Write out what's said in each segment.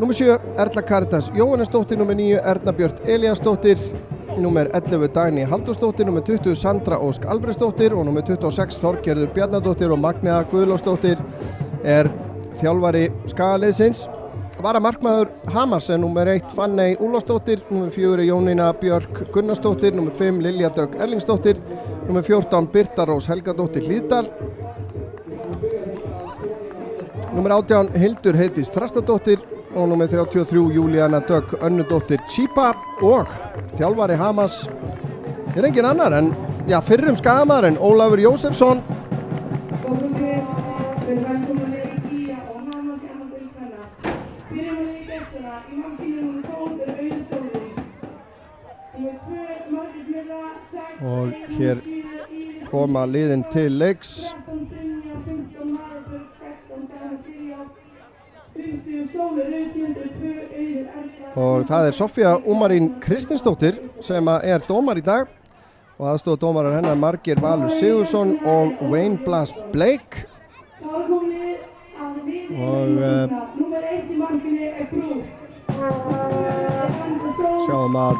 Númer 7 Erla Karitas Jóhannesdóttir, númer 9 Erna Björt Elíasdóttir, númer 11 Dagný Halldórsdóttir, númer 20 Sandra Ósk Alfreðsdóttir og númer 26 Þorgerður Bjarnadóttir og Magnea Guðlaugsdóttir þjálfari skagaliðsins. Varamarkmaður Hamars númer 1 Fanney Úlfarsdóttir, númer 4 Jónína Björk Gunnarsdóttir, númer 5 Lilja Dögg Erlingsdóttir, númer 14 Birta Rós Helgadóttir Hlíðdal, númer 18 Hildur Heiðdís Þrastardóttir og númer 33 Júlíana Dögg Önnudóttir Chipa og þjálfari Hamars engin annar en fyrrum skagamaðurinn Ólafur Jósefsson. Og hér koma liðin til leiks. Og það Sofía Úmarín Kristinsdóttir sem dómar í dag og aðstoðardómarar hennar Margeir Valur Sigursson og Wayne Blas Blake. Og sjáum að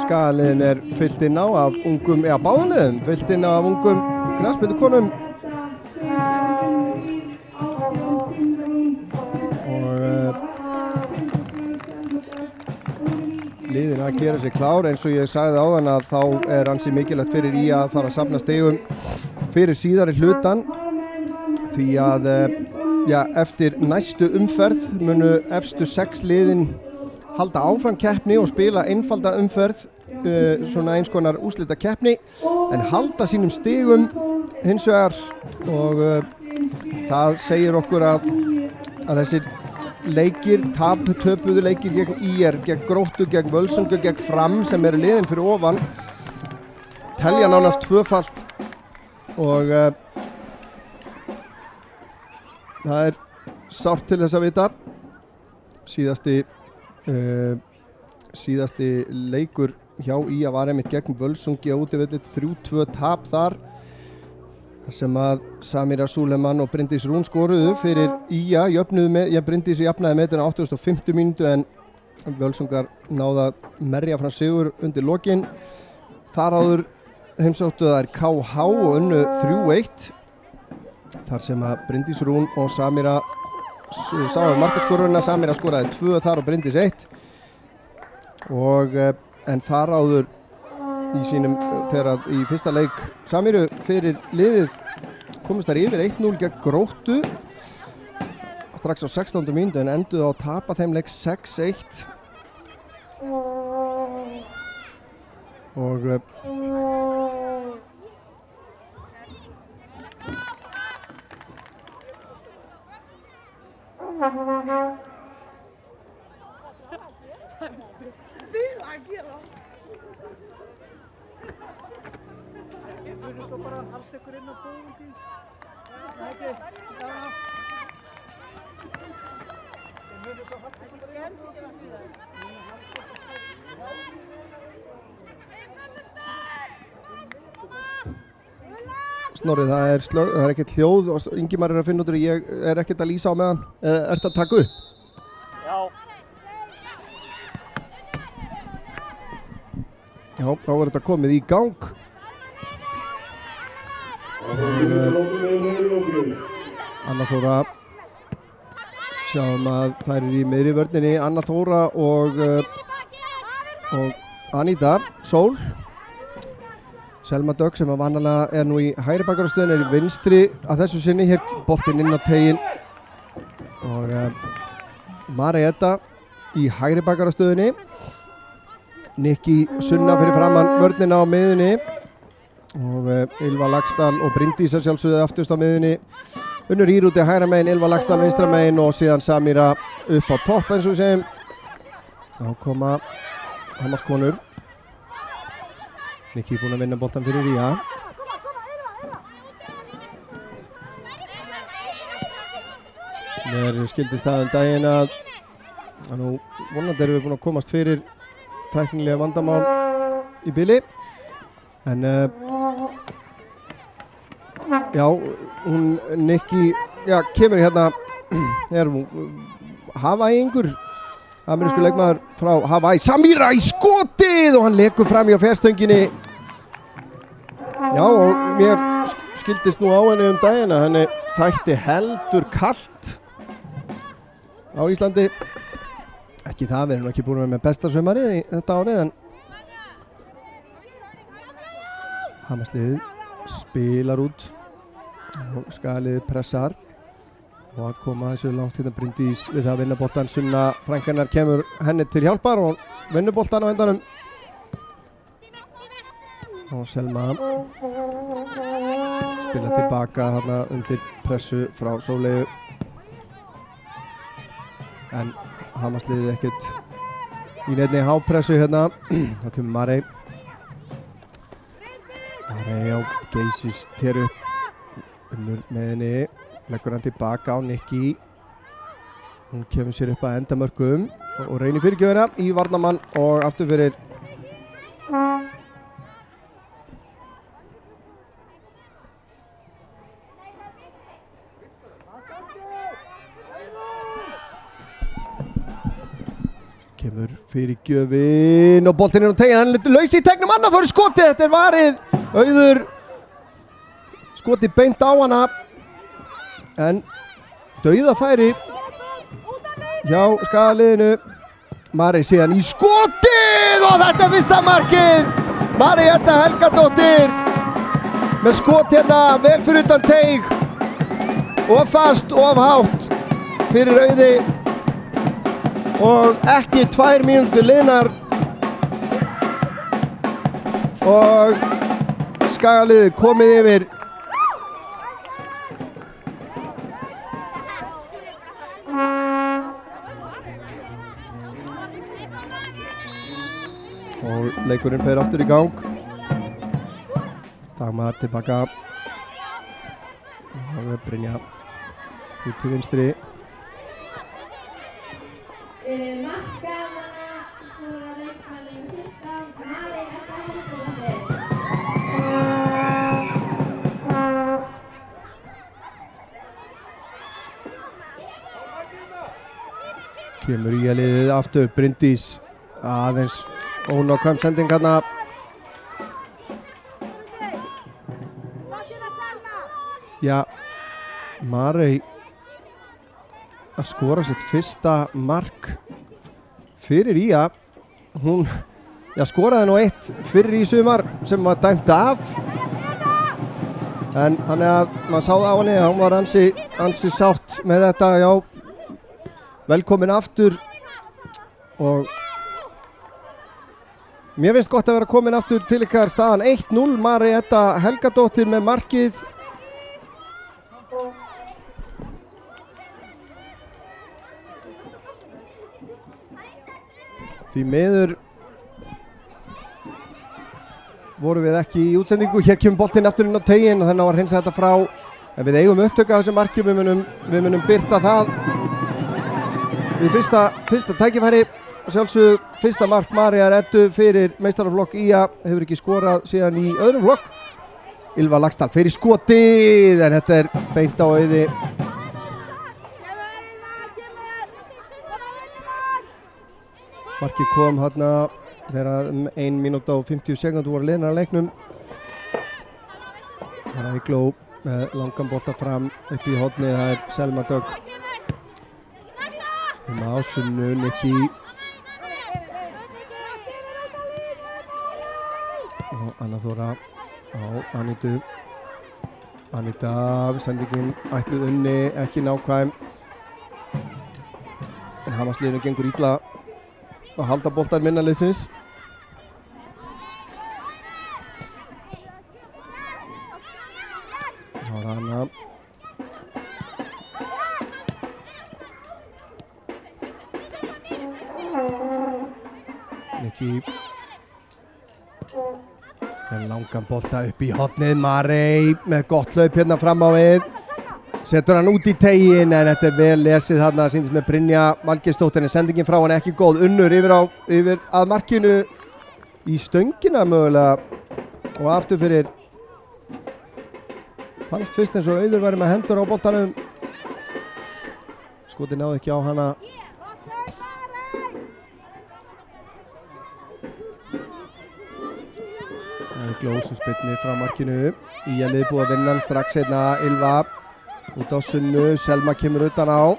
skagaliðin fyllt inn á af ungum, báðaliðum fyllt inn á af ungum knattspyrnukonum. Liðin að gera sig klár, eins og ég sagði áðan að þá ansi mikilvægt fyrir í að fara að safna stigum fyrir síðari hlutan, því að eftir næstu umferð munu efstu 6 liðin halda áfram keppni og spila einfalda umferð, svona eins konar úrslita keppni, en halda sínum stigum hins vegar, og það segir okkur að þessir leikir, töpuðu leikir gegn IR, gegn Gróttu, gegn Völsungur, gegn Fram sem liðin fyrir ofan, telja nánast tvöfalt, og það sárt til þess að vita. Síðasti leikur hjá IA var einmitt gegn Völsungi á útivelli, 3-2 tap þar, sem að Samira Suleman og Bryndís Rún skoruðu fyrir IA, Bryndís jafnaði metin á 85. mínútu en Völsungar náða merja fram sigur undir lokin. Þar áður heimsóttu þær KH og unnu 3-1, þar sem að Bryndís Rún og Samira sáu markaskoruna. Samira skoraði 2 þar og Bryndís 1, og en þar áður þegar í fyrsta leik Samiru fyrir liðið komist þær yfir 1-0 gegn Gróttu strax á 16. mínútu en enduðu á að tapa þeim leik 6-1, og svo bara halda ykkur inn á búin í. Nei, ekki. Já. Þeir munu svo halda ykkur inn á búin í. Snorri, það ekkert hljóð og Ingimar að finna út úr, ég ekkert að lýsa á meðan. Ertu að taka upp? Já. Já, þá þetta komið í gang. Anna Þóra, sjáum að þær í miðri vörninni, Anna Þóra og Aníta Sól. Selma Dögg sem að vanalega nú í hægri bakvarðarstöðin í vinstri að þessu sinni, hér boltinn inn á teiginn, og Marietta í hægri bakvarðarstöðinni, Nikki Sunna fyrir framann vörnina á miðunni, og Ylva Laxdal og Bryndís sjálfsögðu aftust á miðunni, Unnur Ír úti hægra megin, Ylva Laxdal vinstra megin og síðan Samira upp á topp eins og við segjum. Þá koma Hamarskonur. Nikki búinn að vinna boltan fyrir Ría. Mér skildist það daginn að nú vonandi erum við búin að komast fyrir tæknilega vandamál í bili, en já, hún Nikki kemur hérna, Hawaii-ingur, amerísku leikmaður frá Hawaii. Samira í skotið og hann lekur fram hjá férstönginni. Já, og mér skildist nú á henni daginn að henni þætti heldur kalt á Íslandi. Ekki það, við erum ekki búin með besta sumarið í þetta árið, en Hamarsliðið spilar út og Skagaliðið pressar og að koma þessu langt hérna Bryndís við það að vinna boltan. Sunna frænkennar kemur henni til hjálpar og vinnur boltan á endanum. Og Selma spila tilbaka þarna undir pressu frá Sóleyju, en Hamarsliðið ekkert í neinni hápressu hérna. Þá kemur Marey á geysist hér upp, unnur með henni, leggur hann tilbaka á Nikki. Hún kemur sér upp að endamörkum og reynir fyrirgjöfina í varnarmann og aftur fyrir kemur fyrirgjöfin og boltinn á tegin, hann letur laus í tegnum. Anna Þór í skotið, þetta varið. Auður skotið beint á hana, en dauðafæri hjá Skagaliðinu. Marey síðan í skotið og þetta fyrsta markið. Marietta Helgadóttir með skot hérna vel fyrir utan teig, of fast, of hátt fyrir Auði og ekki 2 mínútur liðnar og Skagaliðið komið yfir. Og leikurinn fer aftur í gang. Dagmar tilbaka. Og Brynja út til vinstri. Kemur í liðið aftur, Bryndís aðeins ónákvæm sending hérna. Já, Marey að skora sitt fyrsta mark fyrir Ía. Hún skoraði nú eitt fyrir í sumar sem var dæmt af, en þannig að maður sá það á henni að hún var ansi sátt með þetta. Já, velkomin aftur og mér finnst gott að vera komin aftur til ykkar. Staðan 1-0, Marietta Helgadóttir með markið. Því miður vorum við ekki í útsendingu. Hér kemur boltinn aftur inn á teiginn og þannig að hreinsa þetta frá, en við eigum upptöku af þessu marki. Við munum birta það við fyrsta tækifæri. Sjálfsög fyrsta mark Mariettu fyrir meistaraflokk Ía, hefur ekki skorað síðan í öðrum flokk. Ylva Laxdal fer í skotið, en þetta er beint á Auði. Markið kom hérna þegar 1 mínúta og 50 sekúndur voru liðnar að leiknum. Það er Igló með langan bolta fram upp í hornið. Það er Selma Dögg á Sunnu, Nikki og Anna Þóra á Anitu. Anita, sendingin ætluð unni, ekki nákvæm, en Hamarsliðinu gengur illa að halda boltar minna liðsins. Það var Anna. Nikki með langan bolta upp í hornið. Marey með gott hlaup hérna fram á við. Setur hann út í teiginn, en þetta er vel lesið þarna, sýndist með Brynja Valgeirsdóttir, en sendingin frá hann ekki góð. Unnur yfir að markinu í stöngina mögulega og aftur fyrir. Fannst fyrst eins og Auður væri með hendur á boltanum. Skotið náði ekki á hana Gló sem spyrnir frá markinu. Liðið búið að vinna hann strax hérna. Ylva út á Sunnu, Selma kemur utan á.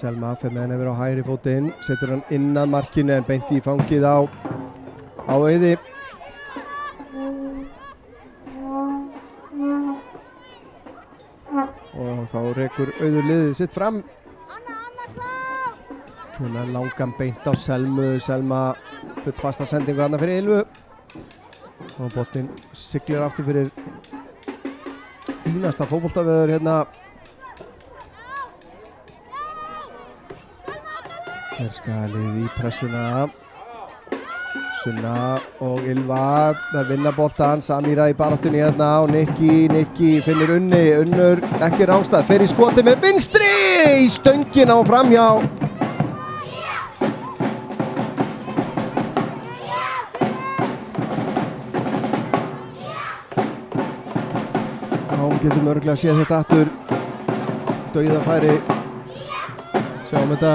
Selma fer með hann yfir á hægri fótinn, setur hann inn að markinu en beint í fangið á Auði. Og þá rekur Auður liðið sitt fram. Kemur langan beint á Selmu, Selma full fasta sendingu þarna fyrir Ylvu. Og boltinn siglir aftur fyrir fínasta fótboltaveður hérna. Liðið í pressuna. Sunna og Ylva, þær vinna boltan. Samíra í baráttunni hérna og Nikki finnur Unnur ekki rángstað, fer í skoti með vinstri í stöngina og framhjá. Getum örgulega séð þetta aftur. Dauðafæri. Sjáum þetta.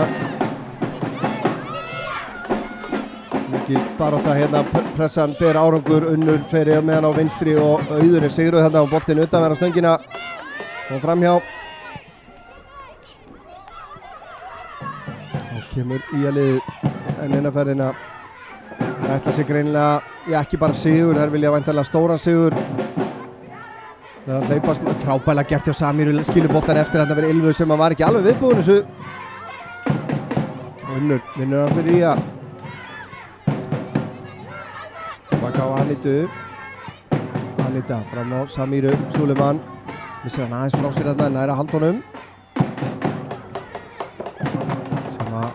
Mikil barátta hérna. Pressan ber árangur. Unnur fer með hann á vinstri og Auður sigruð hérna á boltinn utanverða stöngina og framhjá. Og kemur liðið enn eina ferðina. Það ætla sig greinilega ekki bara sigur, þær vilja væntanlega stóran sigur. Það hleypast frábælega gert hjá Samíru, skilur boltan eftir þetta fyrir Ylvu sem var ekki alveg viðbúin þessu. Unnur vinnur hann fyrir Ía. Tilbaka á Anita fram á Samíru Súleman. Missir hann aðeins frá sér þarna en næra haldunum. Sem að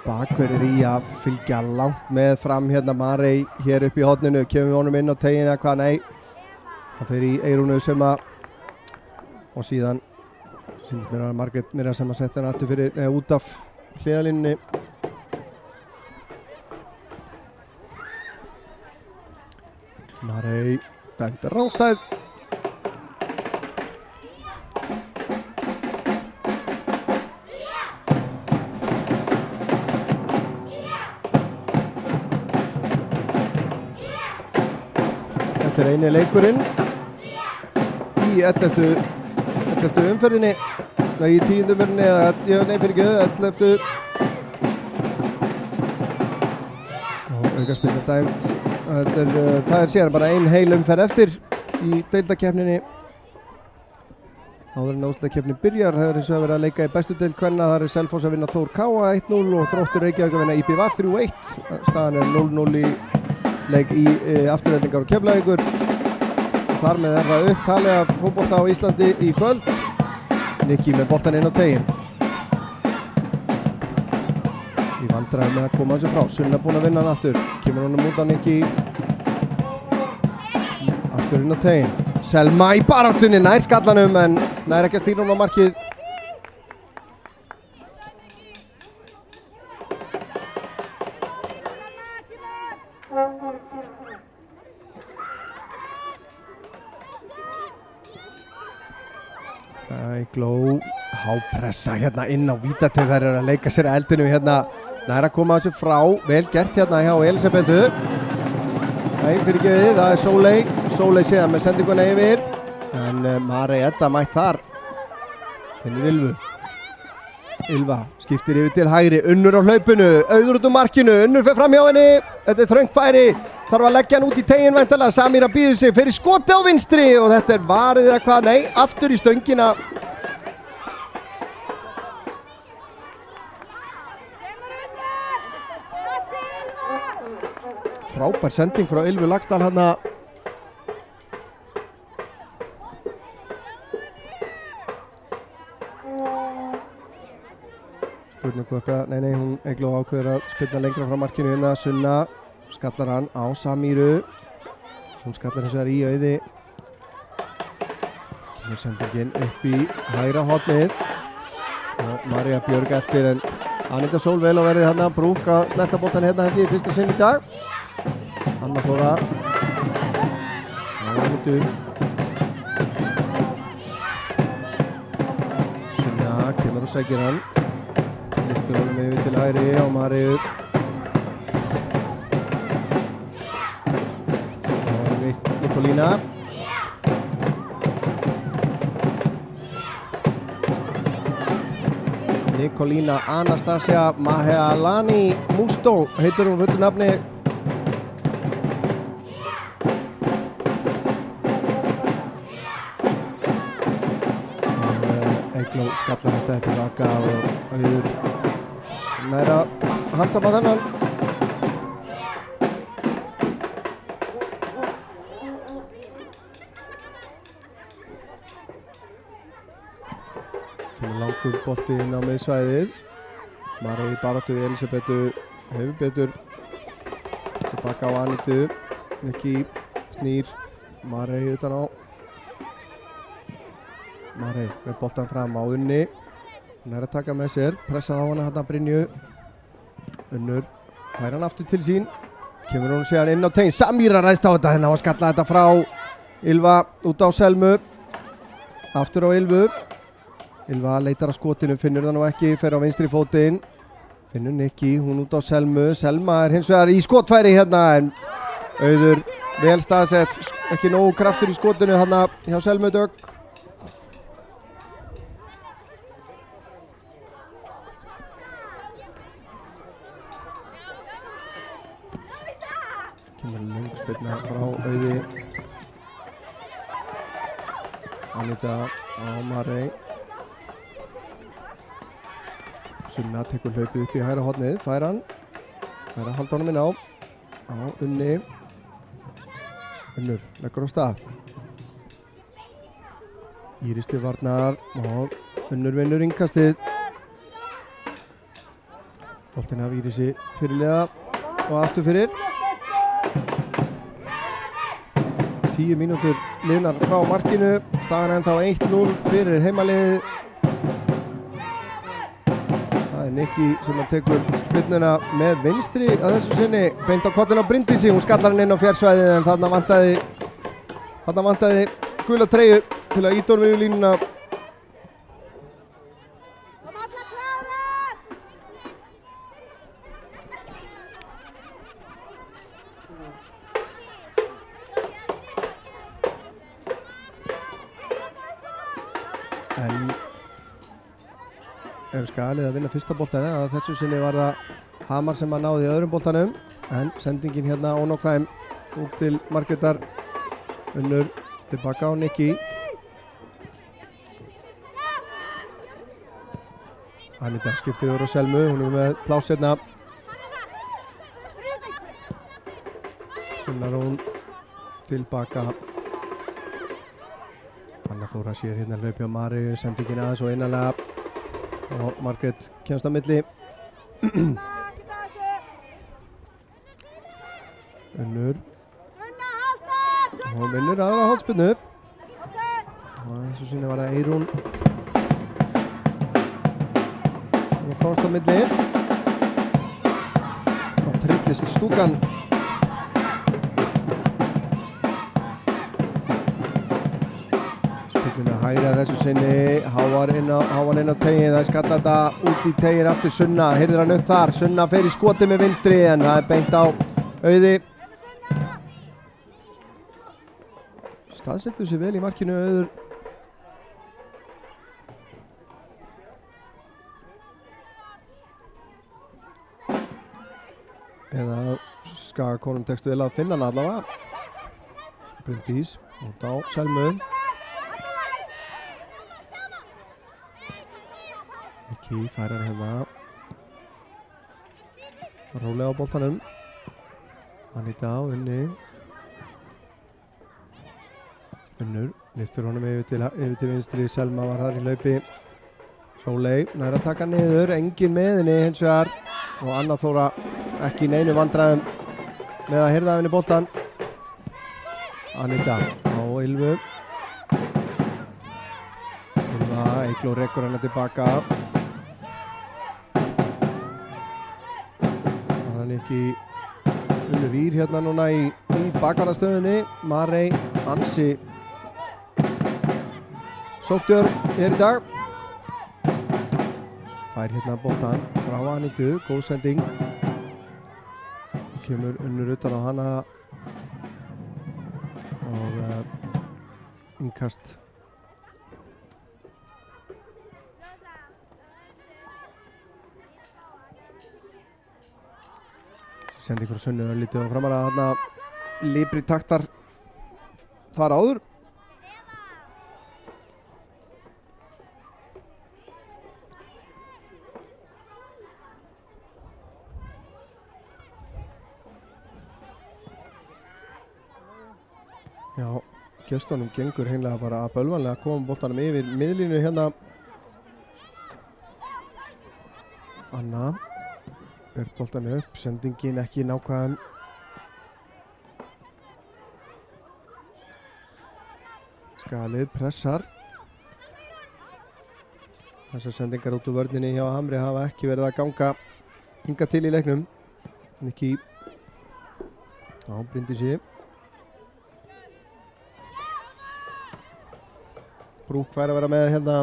bakverðir Ía fylgja langt með fram hérna. Marey hér upp í horninu, kemur honum inn á tegin eða hvað, nei. Það fer í Eyrúnu sem að og síðan sýndist mér að Margrét Mirra sem að setja hann aftur fyrir út af hliðalínunni. Marey dæmd rángstæð. Þetta eini leikurinn í 11. umferðinni, í 10. umferðinni eða 11. Og aukaspyrna dæmd. Það er síðan bara ein heil umferð eftir í deildakeppninni. Áður en úrslitakeppnin byrjar hefur hins vegar verið að leika í bestu deild kvenna. Það er Selfoss að vinna Þór Káa 1-0 og Þróttur Reykjavík að vinna IBVF 3-1. Staðan er 0-0 í leik í Afturheldingar og Keflavíkur. Þar með er það upptalið af fótbolta á Íslandi í kvöld. Nikki með boltan inn á tegin. Í vandræði með að koma þessu frá. Sunna búin að vinna hann aftur. Kemur honum út á Nikki. Aftur inn á tegin. Selma í baráttunni nær skallanum en nær ekki að stýra hún á markið. Gló hápressa hérna inn á vítateig. Þær eru að leika sér að eldinu hérna. Nær að koma þessu frá. Vel gert hérna hjá Elisabetu. Nei, fyrirgefið, það er Sóley síðan með sendinguna yfir. En Marey Edda mætt þar. Finnur Ylvu. Ylva skiptir yfir til hægri. Unnur á hlaupinu. Auður út úr markinu. Unnur fer fram hjá henni. Þetta er þröngt færi. Þarf að leggja hann út í tegin væntanlega. Samíra býður sig fyrir skoti á vinstri og þetta er varið eða hvað? Nei, aftur í stöngina. Frábær sending frá Ylvu Laxdal hérna. Spurning hvort að, nei, hún Eygló ákveður að spilna lengra frá markinu hérna. Sunna skallar hann á Samíru. Hún skallar hins vegar í Auði. Kemur sendingin upp í hægra hornið. Og María Björg eftir en Anita Sól vel á verðið hérna. Brúk að snerta boltan hérna í fyrsta sinn í dag. Anna Þóra á Anitum. Sunna kemur og sækir hann. Lyftir honum yfir til hægri á Mariu. Og Nikolína. Nikolína Anastasia Mahealani Musto heitir hún fullu nafni. Eygló skallar þetta tilbaka og Auður næra handsama þennan. Kemur langur bolti inn á miðsvæðið. Marey í baráttu við Elisabetu, hefur betur. Tilbaka á Anitu. Nikki snýr Marey utan á. Marey með boltan fram á Unni. Hún að taka með sér, pressað á hana hérna Brynju. Unnur fær hann aftur til sín. Kemur hún síðan inn á tegin. Samíra ræðst á þetta, henni á að skalla þetta frá Ylva út á Selmu. Aftur á Ylvu. Ylva leitar að skotinu, finnur það nú ekki, fer á vinstri fótinn. Finnur Nikki, hún út á Selmu. Selma er hins vegar í skotfæri hérna en Auður vel staðsett, ekki nógu kraftur í skotinu hérna hjá Selmu Dögg. Kemur löngspilna frá Auði. Anita á Marey. Sunna tekur hlaupið upp í hægra hornið, fær hann. Fær að halda honum inn á Unni. Unnur leggur á stað. Íris til varnar og Unnur vinnur innkastið. Boltinn af Írisi fyrirliða og aftur fyrir. 10 mínútur liðnar frá markinu. Staðan ennþá 1-0 fyrir heimaliðið. Það er Nikki sem tekur spyrnuna með vinstri að þessu sinni. Beint á kollin á Bryndísi, hún skallar hann inn á fjársvæðið en þarna vantaði gula treyju til að ýta honum yfir línuna. En ef skalið að vinna fyrsta boltan eða þessu sinni var það Hamar sem að náði öðrum boltanum en sendingin hérna ónákvæm út til Margrétar. Unnur tilbaka á Nikki. Anita skiptir yfir á Selmu, hún er með pláss hérna. Sunnar hún tilbaka. Anna Þóra sér hérna hlaupi á Mariu, sendingin aðeins og innanlega og Margrét kemst á milli. Unnur og vinnur aðra hornspyrnu og þessu sinni var það Eyrún og komst á milli og trillist stúkan. Hægri að þessu sinni, Hávar inn á tegin, það er skalla þetta út í tegin aftur Sunna, heyrðir hann upp þar, Sunna fer í skoti með vinstri en það er beint á Auði. Staðsettu sig vel í markinu Auður. Eða Skagakonum tekst vel að finna hann allavega. Bryndís út á Selmu. Nikki færar hérna rólega á boltanum. Anita á Unni. Unnur lyftur honum yfir til vinstri. Selma var þar í hlaupi. Sóley nær að taka niður, engin með henni hins vegar og Anna Þóra ekki í neinu vandræðum með að hirða af henni boltan. Anita á Ylvu. Ylva, Eygló rekur henni tilbaka. Ekki Unnur Ír hérna núna í bakvarðarstöðunni. Marey ansi sóttjörf er í dag. fær hérna boltan frá Anitu, góð sending, kemur Unnur utan á hana og innkast. Sending frá Sunnu lítið á framalega þarna libri taktar þar áður. Já, gestunum gengur hreinlega bara að bölvanlega að koma boltanum yfir miðlínu hérna. Anna ber boltan upp, sendingin ekki nákvæm. Skalið pressar. Þessar sendingar út úr vörninni hjá Hamri hafa ekki verið að ganga hingað til í leiknum. Nikki á Bryndísi. Brúk fær að vera með hérna.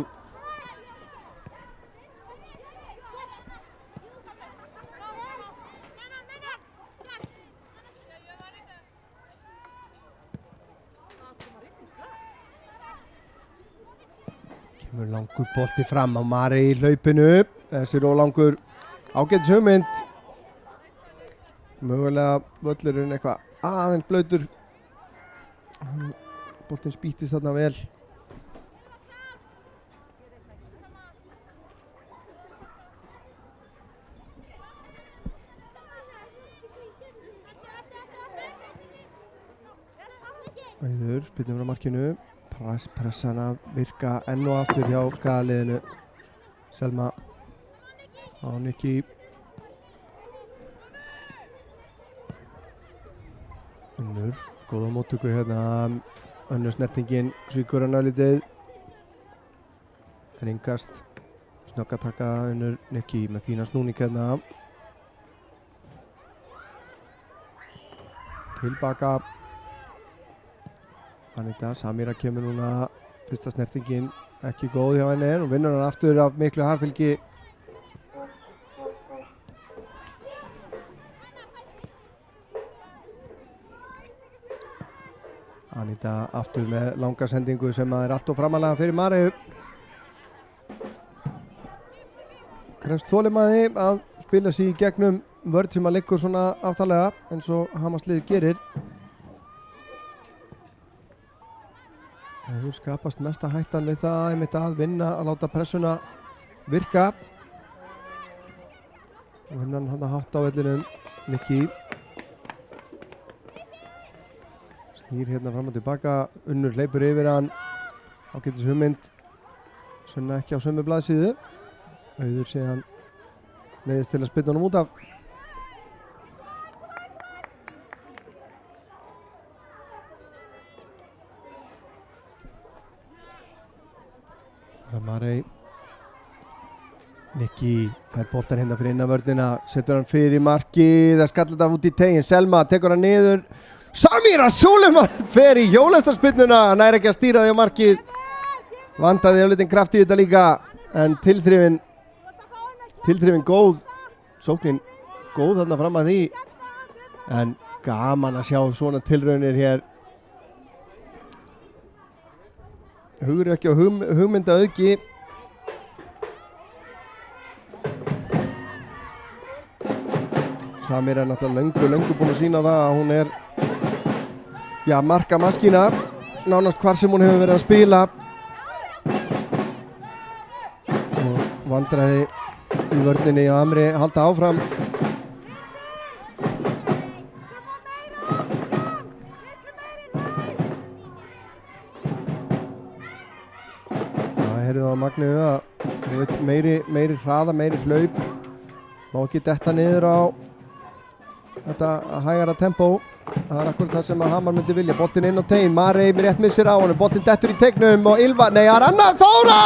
Kemur langur bolti fram á Mari í hlaupinu. Þessi er langur ágætis hugmynd. Mögulega völlurinn eitthvað aðeins blautur. Boltinn spýttist þarna vel. Auður, spilnum frá markinu, pressan að virka enn og aftur hjá skagaliðinu. Selma á Nikki. Unnur, góða móttöku hérna, önnur snertingin, svíkur hann álítið. En yngast, snögg að taka Unnur Nikki með fína snúning hérna. Tilbaka. Anita, Samira kemur núna, fyrsta snertingin ekki góð hjá henni og vinnur hann aftur af miklu harfylgi. Anita aftur með langa sendingu sem er allt og framalega fyrir Mariu. Krefst þolinmæði að spila sig í gegnum vörn sem að liggur svona aftarlega eins og Hamarslið gerir. Það hefur skapast mesta hættan við það einmitt að vinna, að láta pressuna virka. Og vinnan hann að hátta á vellinum, Nikki. Snýr hérna fram og tilbaka, Unnur hleypur yfir hann. Ágætis hugmynd, Sunna ekki á sömu blaðsíðu. Auður síðan neyðist til að spyrna honum út af. Marey. Nikki fær boltan hérna fyrir innanvörnina, setur hann fyrir markið, það skallar þetta út í tegin. Selma tekur hann niður. Samira Suleman fer í hjólestarspyrnuna, nær ekki að stýra því á markið. Vandaði á litin kraft í þetta líka, en tilþrifin góð. Sóknin góð þarna fram að því, en gaman að sjá svona tilraunir hér. Hugur ekki á hugmynda auki. Samir er náttúrulega löngu búin að sína það að hún er markamaskína nánast hvar sem hún hefur verið að spila. Og vandræði í vörninni og Hamri halda áfram. Heyrðu það á Magnu að meiri hraða, meiri hlaup. Má ekki detta niður á þetta hægara tempó. Það er akkurat það sem að Hamar myndi vilja. Boltinn inn á tegin, Marey rétt missir á honum. Boltinn dettur í tegnum og Ylva, nei, Anna Þóra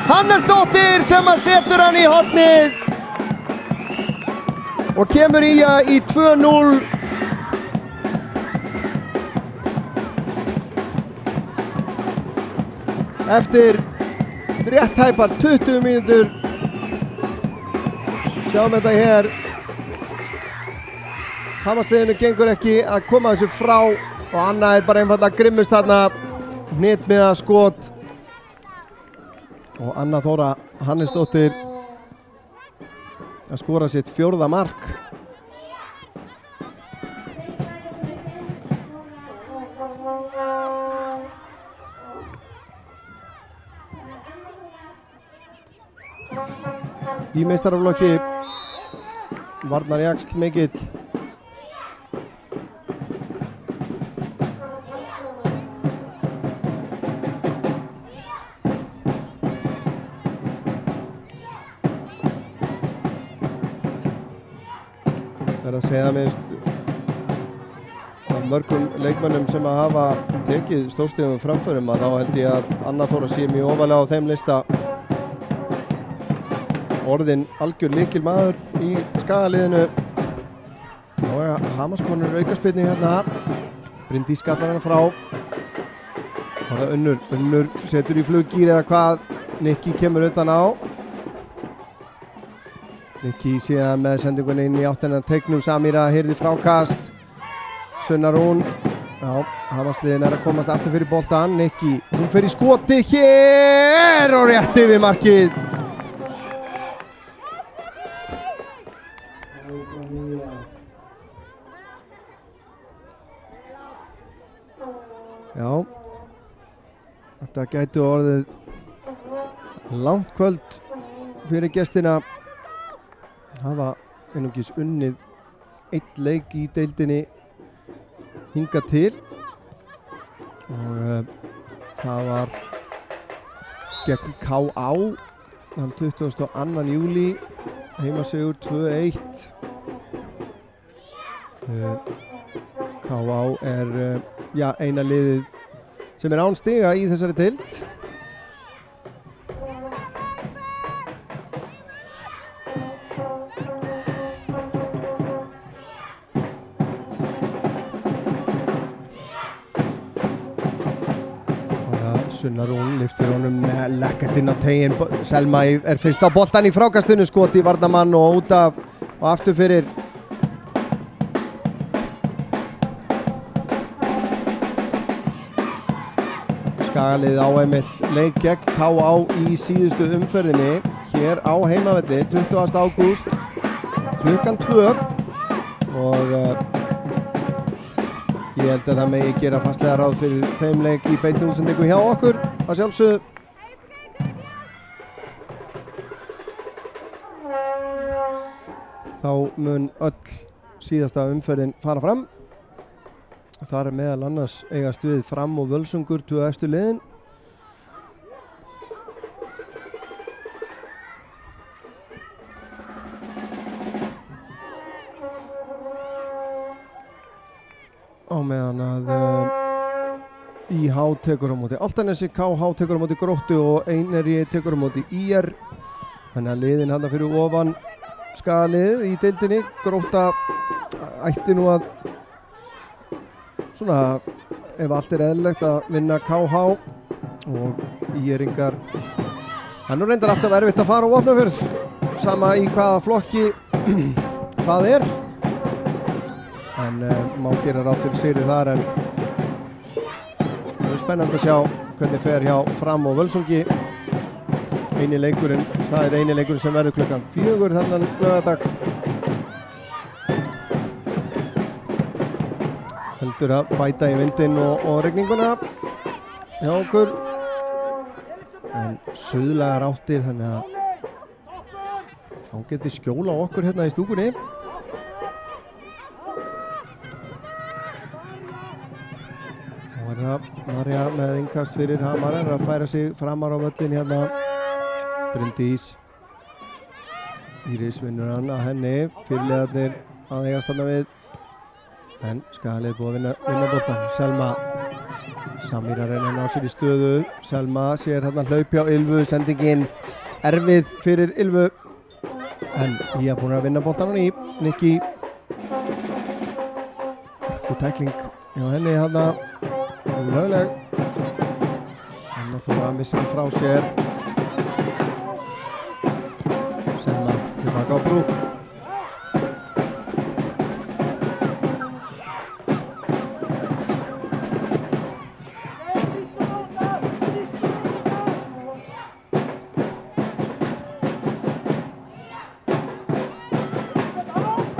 Hannesdóttir sem að setur hann í hornið. Og kemur í 2-0. Eftir rétt tæpar 20 mínútur Sjáum þetta hér. Hamarsliðinu gengur ekki að koma þessu frá og Anna er bara einfallega grimmust þarna. Hnitmiða skot. Og Anna Þóra Hannesdóttir að skora sitt 4. mark. Í meistaraflokki varnar jaxl mikill. Það að segja minnst af mörgum leikmönnum sem að hafa tekið stórstíðum framförum að þá held ég að Anna Þóra sé mjög ofalega á þeim lista. Orðin algjör lykilmaður í Skagaliðinu. Og Hamarskonur aukaspyrnu hérna. Bryndís skallar hana frá. Það er Unnur setur í fluggýr eða hvað. Nikki kemur utan á. Nikki síðan með sendingunni inn í áttina teiknum. Samira hirði frákast. Sunna Rún. Já, Hamarsliðin er að komast aftur fyrir boltan. Nikki, hún fer í skoti hér og rétt yfir markið. Já, þetta gæti orðið langt kvöld fyrir gestina. Hafa einungis unnið 1 leik í deildinni hingað til og það var gegn K.A. þann 22. júlí, heimasigur 2-1. K.A. er eina liðið sem er án stiga í þessari deild. Sunna Rún lyftir honum lekkert inn á tegin. Selma er fyrst á boltan í frákastinu, skoti í varnarmann og út af og aftur fyrir. Skagalið á einmitt leik gegn K.A. í síðustu umferðinni hér á heimavelli 20. ágúst klukkan 2 og ég held að það megi gera fastlega ráð fyrir þeim leik í beinni útsendingu hjá okkur að sjálfsögðu. Þá mun öll síðasta umferðin fara fram. Þar er meðal annars eigast við Fram og Völsungur 2 efstu liðin. Á meðan að IH tekur á móti Álftanesi, KH tekur á móti Gróttu og Einherji tekur á móti ÍR. Þannig að liðin þarna fyrir ofan Skagaliðið í deildinni. Grótta ætti nú að svona, ef allt er eðlilegt, að vinna KH og ÍR-ingar. Það er nú reyndar alltaf erfitt að fara á Vopnafjörð, sama í hvaða flokki það er. En má gera ráð fyrir sigri þar, en það er spennandi að sjá hvernig fer hjá Fram og Völsungi. Það er eini leikurinn sem verður klukkan 4 þennan laugardag. Heldur að bæta í vindinn og rigninguna hjá okkur. En suðlægar áttir, þannig að þá geti skjóla á okkur hérna í stúkunni. Þá er það Marja með innkast fyrir Hamar, er að færa sig framar á völlin hérna. Bryndís Íris vinnur hann að henni, fyrirliðarnir að eigast þarna við. En Skagalið búið að vinna boltan. Selma Samira reyna að ná sér í stöðu. Selma sér hérna hlaup hjá Ylfu, sendingin erfið fyrir Ylfu. En ég er búin að vinna boltan á ný. Nikki. Og tækling hjá henni hérna. Lögleg. Anna Þóra missir frá sér. Selma tilbaka taka á brú.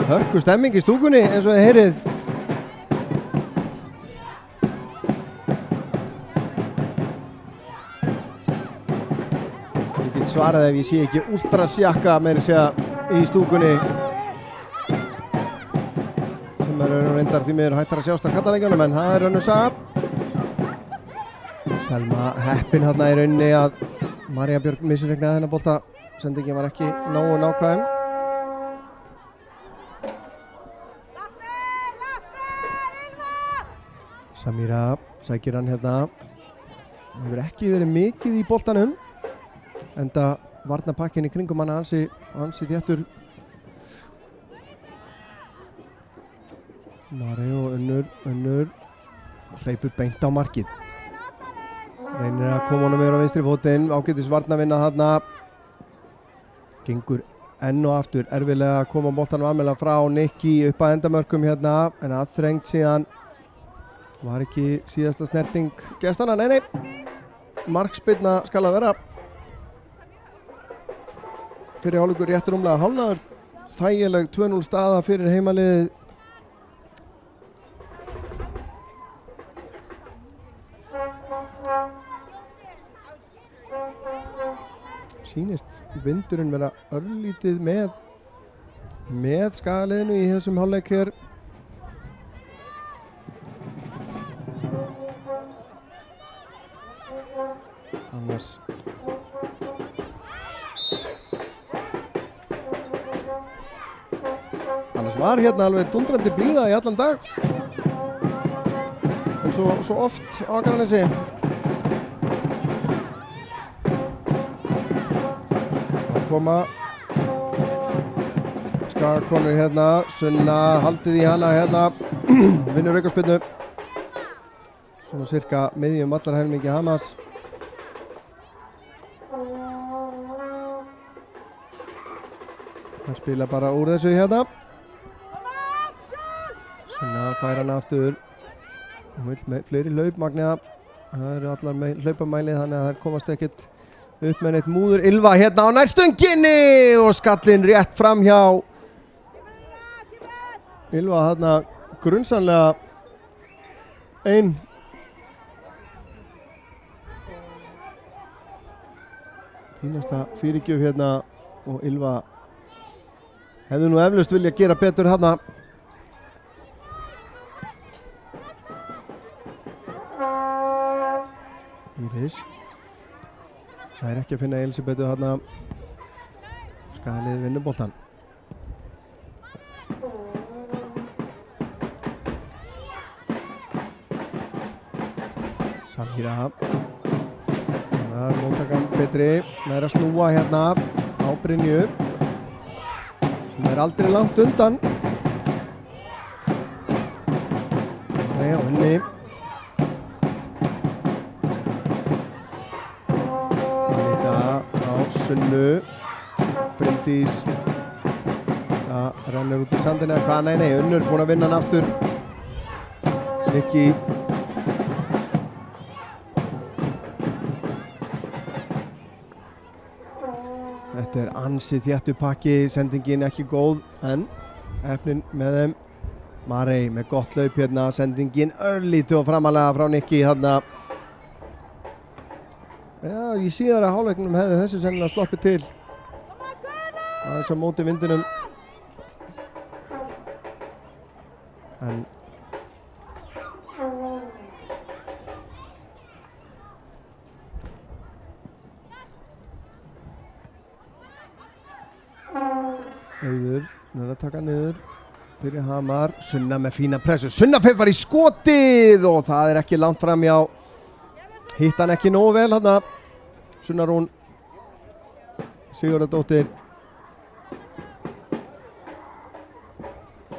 Hörku stemming í stúkunni eins og þið heyrið. Ég get svarað ef ég sé ekki últrasjakka meira segja í stúkunni. Sem reyndar því miður hættar að sjást á kallaleikjunum en það önnur saga. Selma heppin þarna í rauninni að María Björg misreiknaði þennan bolta. Sendingin var ekki nógu nákvæm. Samira sækir hann hérna. Það hefur ekki verið mikið í boltanum enda varnarpakkin í kringum hann ansi þéttur. Mari og Unnur hleypur beint á markið. Reynir að koma honum yfir á vinstri fótinn, ágætis varnarvinna þarna. Gengur enn og aftur erfiðlega að koma boltanum almennilega frá Nikki upp að endamörkum hérna en aðþrengt síðan. Var ekki síðasta snerting gestana, nei. Markspyrna skal að vera. Fyrir hálfleikur rétt rúmlega hálfnaður. Þægileg 2-0 staða fyrir heimaliðið. Sýnist vindurinn vera örlítið með skagaliðinu í þessum hálfleik hér. Annars var hérna alveg dundrandi blíða í allan dag en svo oft á Akranesi. Það koma Skagakonur hérna, Sunna haldið í hana hérna vinnur aukaspyrnu svona cirka miðjum allar helmingi Hamas. Það spila bara úr þessu hérna. Sunna fær hann aftur. Hún vill með fleiri hlaupmagna. Það eru allar með hlaupamælið þannig að það komast ekkert upp með neitt múður. Ylva hérna á nærstönginni og skallinn rétt fram hjá. Ylva hérna grunnsamlega ein. Fínasta fyrirgjöf hérna og Ylva hefðu nú eflaust vilja gera betur hérna. Íris. Það er ekki að finna Elisabetu hérna. Skagaliðið vinnur boltann. Samhýra. Það er móttakan betri. Það er að snúa hérna á Brynju. Það er aldrei langt undan. Það er á henni. Þetta á Sunnu. Bryndís. Það rennur út í sandina. Hvað? Nei, Unnur búin að vinna hann aftur. Nikki. Þetta er ansið þéttur pakki, sendingin ekki góð en Efnin með þeim. Marey með gott hlaup hérna, sendingin örlítið og framalega frá Nikki hérna. Já, í síðara hálfleiknum hefði þessu sennilega sloppið til. Aðeins á móti vindinum. En Auður, nú er að taka niður fyrir Hamar, Sunna með fína pressu, Sunna var í skotið og það er ekki langt fram hjá, hitt hann ekki nógu vel hann, Sunna Rún, Sigurðardóttir,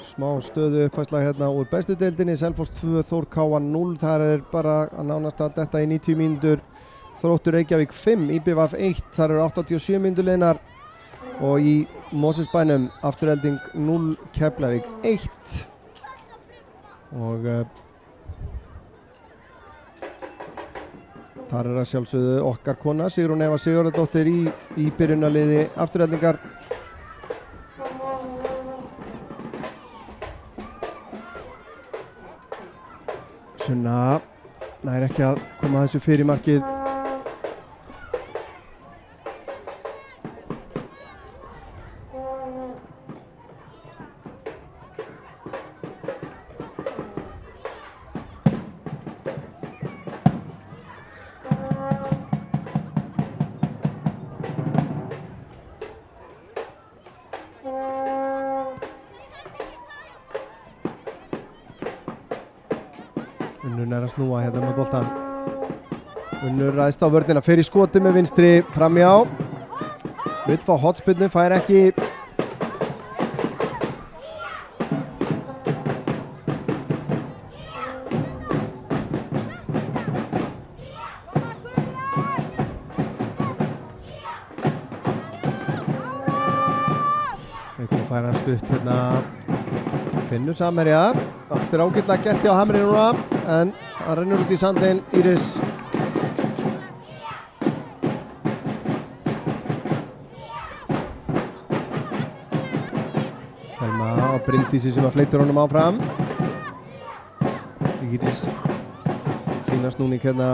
smá stöðu uppfærsla hérna úr bestu deildinni, Selfoss 2, Þór Káa 0, þar er bara að nánast að detta í 90 mínútur, Þróttur Reykjavík 5, IBVF 1, þar eru 87 mínútur liðnar og í Mosesbænum, Afturelding 0, Keflavík 1 og þar að sjálfsögðu okkar kona Sigrún Eva Sigurðardóttir í byrjunarliði Aftureldingar. Sunna nær ekki að koma þessu fyrir markið. Unnur er að snúa hérna með boltan. Unnur ræðst á vörnina, fer í skoti með vinstri framjá. Vill fá hotspinnu, fær ekki. Eitthvað fær hann stutt hérna. Finnur Samherja. Allt er ágætlega gert hjá Hamri núna, en það rennur út í sandinn. Íris Selma og Bryndísi sem að fleitur honum áfram. Íris fína snúning hérna,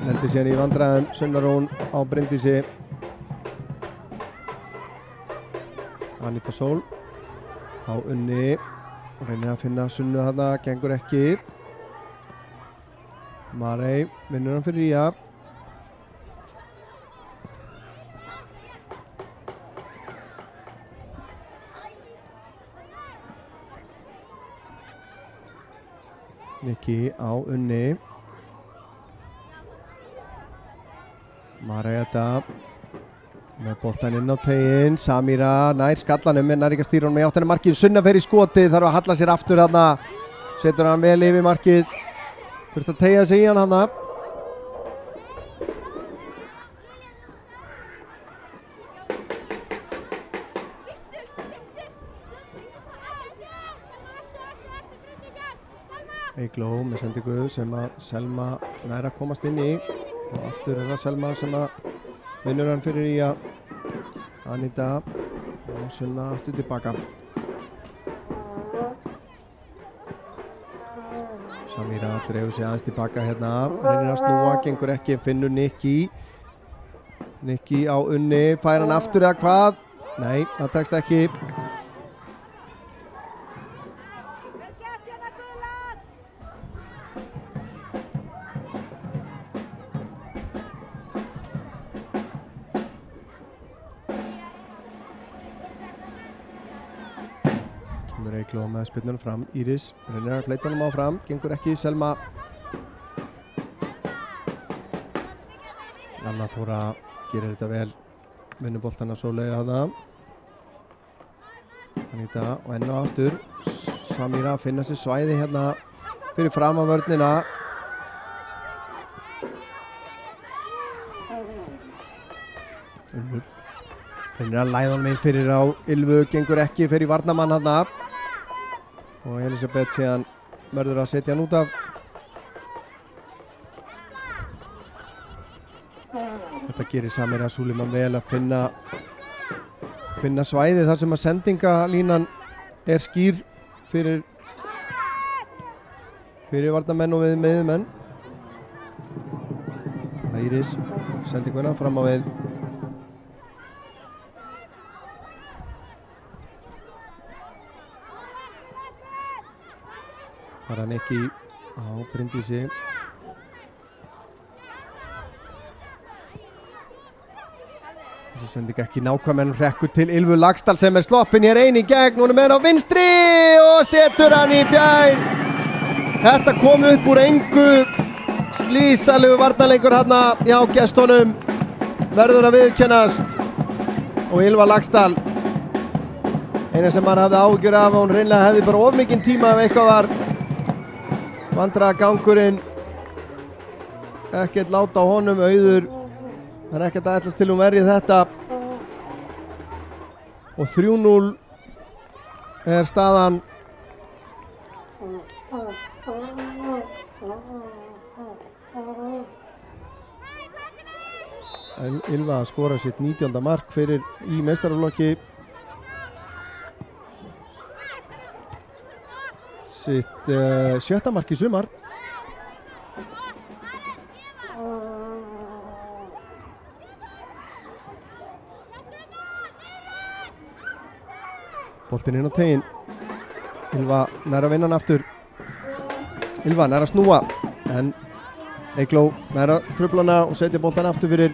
lendir síðan í vandræðum. Sunna Rún á Bryndísi. Anita Sól á Unni og reynir að finna Sunnu þarna, gengur ekki. Marey vinnur hann fyrir Ía. Nikki á Unni. Marey þetta með boltan inn á teginn. Samira nær skallanum en nær ekki að stýra honum í áttina markið. Sunna fer í skoti, þarf að halla sér aftur þarna. Setur hann vel yfir markið. Þurft að tegja sig í hann þarna. Eygló með sendingu sem að Selma nær að komast inn í. Og aftur er það Selma sem að vinnur hann fyrir Ía. Anita og Sunna aftur tilbaka. Samira dreifur sig aðeins tilbaka hérna. Reynir að snúa, gengur ekki, finnur Nikki. Nikki á Unni, fær hann aftur eða hvað? Nei, það tekst ekki. Eygló með spyrnunum fram. Íris reynir að fleita honum áfram, gengur ekki. Selma. Anna Þóra gerir þetta vel, vinnur boltana Sóleyju þarna. Anita og enn og aftur. Samira finna sér svæði hérna fyrir fram á vörnina. Unnur reynir að læða honum inn fyrir á Ylfu, gengur ekki, fer í varnarmann þarna. Og Elisabeth síðan verður að setja hann út af. Þetta gerir Samira Súliman vel að finna svæði þar sem að sendingalínan er skýr fyrir varnarmenn og við miðjumenn. Íris sendinguna fram á við. Það er Nikki á Bryndísi. Þessi sending ekki nákvæm en hrekkur til Ylfu Laxdal sem er sloppin hér einn í gegn. Hún er með hann á vinstri og setur hann í fjær. Þetta kom upp úr engu. Slísalegu varnarleikur hérna hjá gestunum. Verður að viðurkennast. Og Ylfa Laxdal. Eina sem maður hafði áhyggjur af, hún reynlega hefði bara of mikinn tíma ef eitthvað var vandræðagangurinn. Ekkert láta á honum. Auður, það er ekkert að ætlast til verið þetta. og 3-0 er staðan. Ylva að skora sitt 19. mark fyrir í meistaraflokki, sitt 7. mark í sumar. Boltinn inn á tegin, Ylva nær að vinna hann aftur, Ylva nær að snúa en Eygló nær að trufla hana og setja boltan aftur fyrir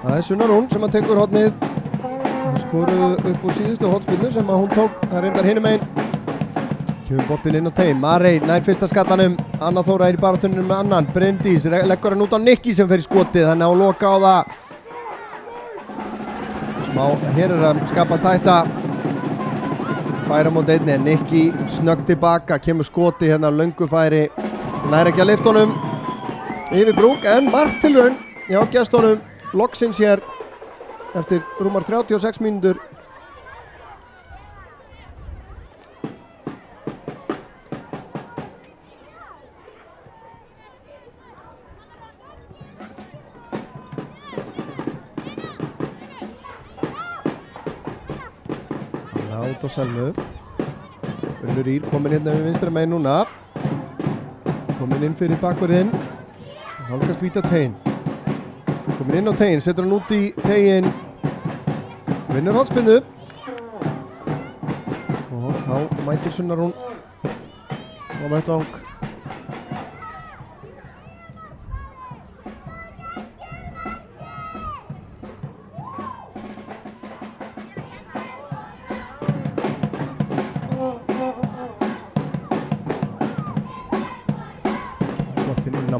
það er Sunna Rún sem að tekur hornið. Það skoruðu upp úr síðustu hornspilnu sem að hún tók, það reyndar hinum einn. Kemur boltinn inn á tegin, Marey nær fyrsta skallanum, Anna Þóra er í baráttunum með annan, Bryndís leggur hann út á Nikki sem fer í skotið, þannig að loka á það. Smá, hér er að skapast hætta, færa mót einni, Nikki snögg tilbaka, kemur skoti hérna, löngu færi, nær ekki að lyfta honum yfir brúk, en margt tilraun hjá gestunum. Loksins hér eftir rúmar 36 mínútur. Út á Selmu. Unnur Ýr komin hérna við vinstra megin núna. Komin inn fyrir bakvörðinn. Nálgast vítategin. Komin inn á tegin, setur hann út í tegin. Vinnur hornspyrnu. Og þá mætir Sunna Rún á vettvang.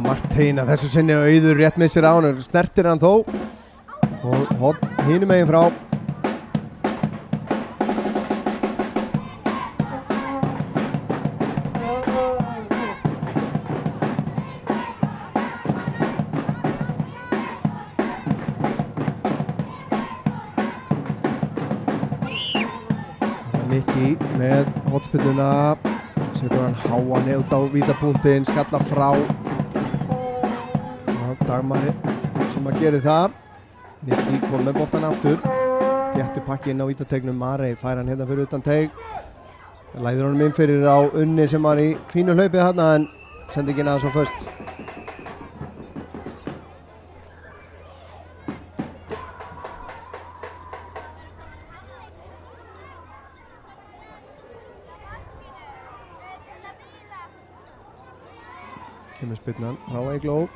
Marteina þessu sinni Auður rétt með sér á hann, snertir hann þó og hinum megin frá. Nikki með hotspilluna, setur hann háan út á vítapunktinn, skallar frá. Dagmari sem að gera það. Nikki kom með boltan aftur, þéttu pakki inn á vítategnum. Marey fær hann hérna fyrir utan teig, læður honum inn fyrir á Unni sem var í fínu hlaupið þarna en sendingin aðeins á föst. Kemur spyrnan frá Eygló.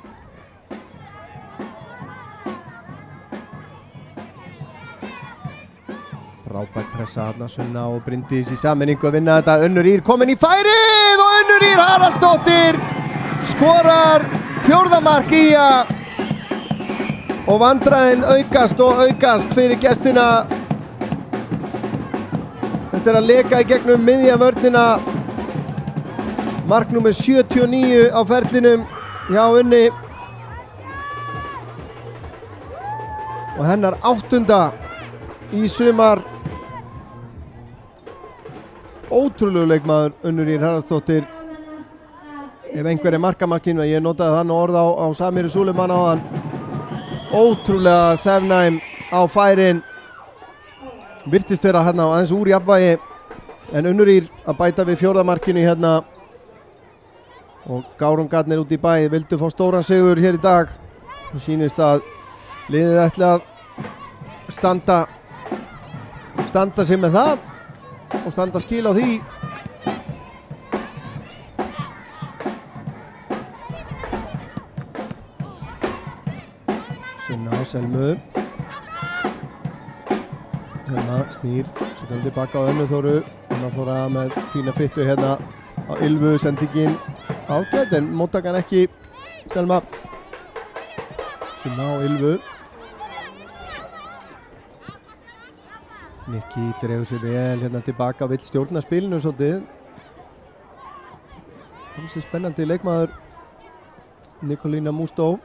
Frábært pressa þarna, Sunna og Bryndís í sammenningu að vinna þetta. Unnur Ýr komin í færið og Unnur Ýr Haraldsdóttir skorar 4. mark ÍA og vandræðin aukast og aukast fyrir gestina. Þetta er að leka í gegnum miðja vörnina. Mark númer 79 á ferlinum hjá Unni og hennar 8. í sumar. Ótrúlegu leikmaður Unnur Ýr Haraldsdóttir. Ef einhver er markamarkinu, ég notaði þann orð á Samiru Súleiman áðan. Ótrúlega þefnæm á færin. Virtist vera hérna aðeins úr jafnvægi en Unnur Ýr að bæta við 4. markinu hérna og gárungarnir út í bæ vildu fá stóran sigur hér í dag. Það sýnist að liðið ætla að standa sig með það og standa skil á því. Sunna á Selmu. Selma snýr, setur hann tilbaka á Önnu Þóru. Anna Þóra með fína fyttu hérna á Ylvu, sendingin ágætt en móttakan ekki Selma. Sunna á Ylvu. Nikki dregur sér vel hérna tilbaka, vill stjórna spilinu svolítið. Hansi spennandi leikmaður Nikolína Mústó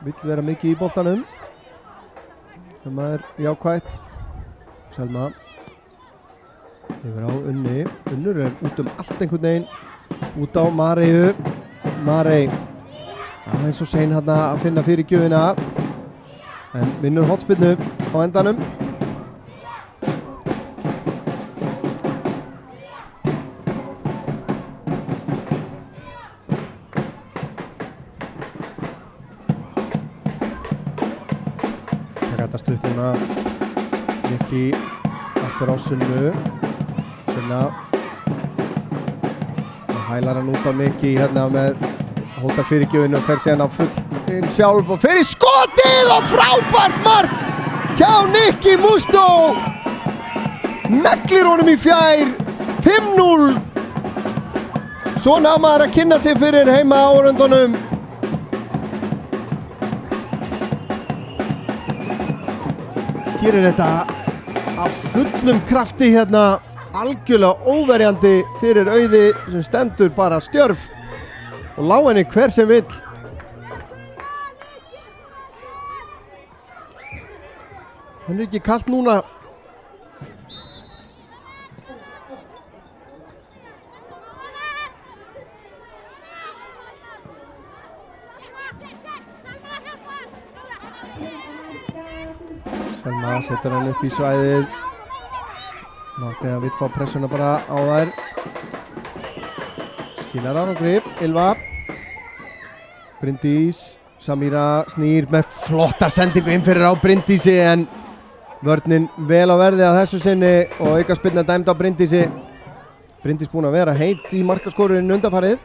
vill vera mikið í boltanum sem er jákvætt. Selma yfir á Unni. Unnur er út allt einhvern veginn út á Maríu. Marey aðeins og sein hérna að finna fyrir gjöfina en vinnur hornspyrnu á endanum. Þetta stutt núna Nikki aftur á Sunnu. Sunna og hælar hann út á Nikki hérna með hóttar fyrir gjöfinu og fer síðan á full inn sjálf og fyrir skotið og frábært mark hjá Nikki Mústó. Neglir honum í fjær 5-0. Svona á maður að kynna sig fyrir heima áhorfendunum. Gerir þetta af fullum krafti hérna, algjörlega óverjandi fyrir Auði sem stendur bara stjörf og lá henni hver sem vill. Henni ekki kalt núna. Selma setur hann upp í svæðið. Magniða vill fá pressuna bara á þær. Skilar árangri. Ylva. Bryndís. Samíra snýr með flotta sendingu inn fyrir á Bryndísi en vörnin vel á verði að þessu sinni og aukaspyrna dæmd á Bryndísi. Bryndís búin að vera heit í markaskorurinn undanfarið.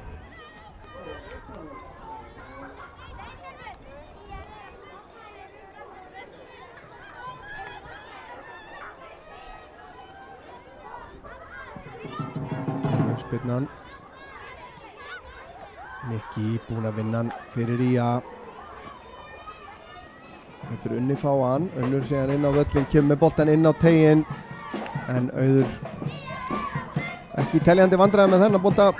Spyrnan Nikki búinn að vinna hann fyrir Ía. Þetta er Unni fá hann. Unnur síðan inn á völlin, kemur með boltan inn á tegin en Auður ekki teljandi vandræði með þennan bolta.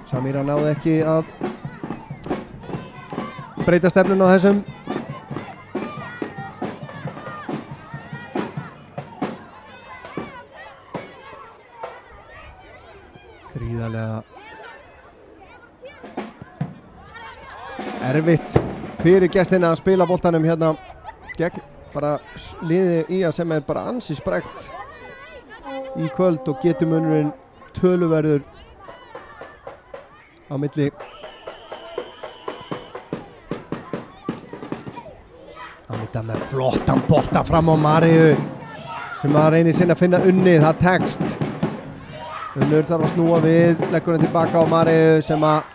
Samíra náði ekki að breyta stefnun á þessum. Gríðarlega erfitt fyrir gestina að spila boltanum hérna gegn bara liði Ía sem er bara ansi sprekt í kvöld og getur munurinn töluverður á milli. Anita með flottan bolta fram á Maríu sem að reynir sinna að finna Unni, það tekst. Unnur þarf að snúa við, leggur hann tilbaka á Maríu sem að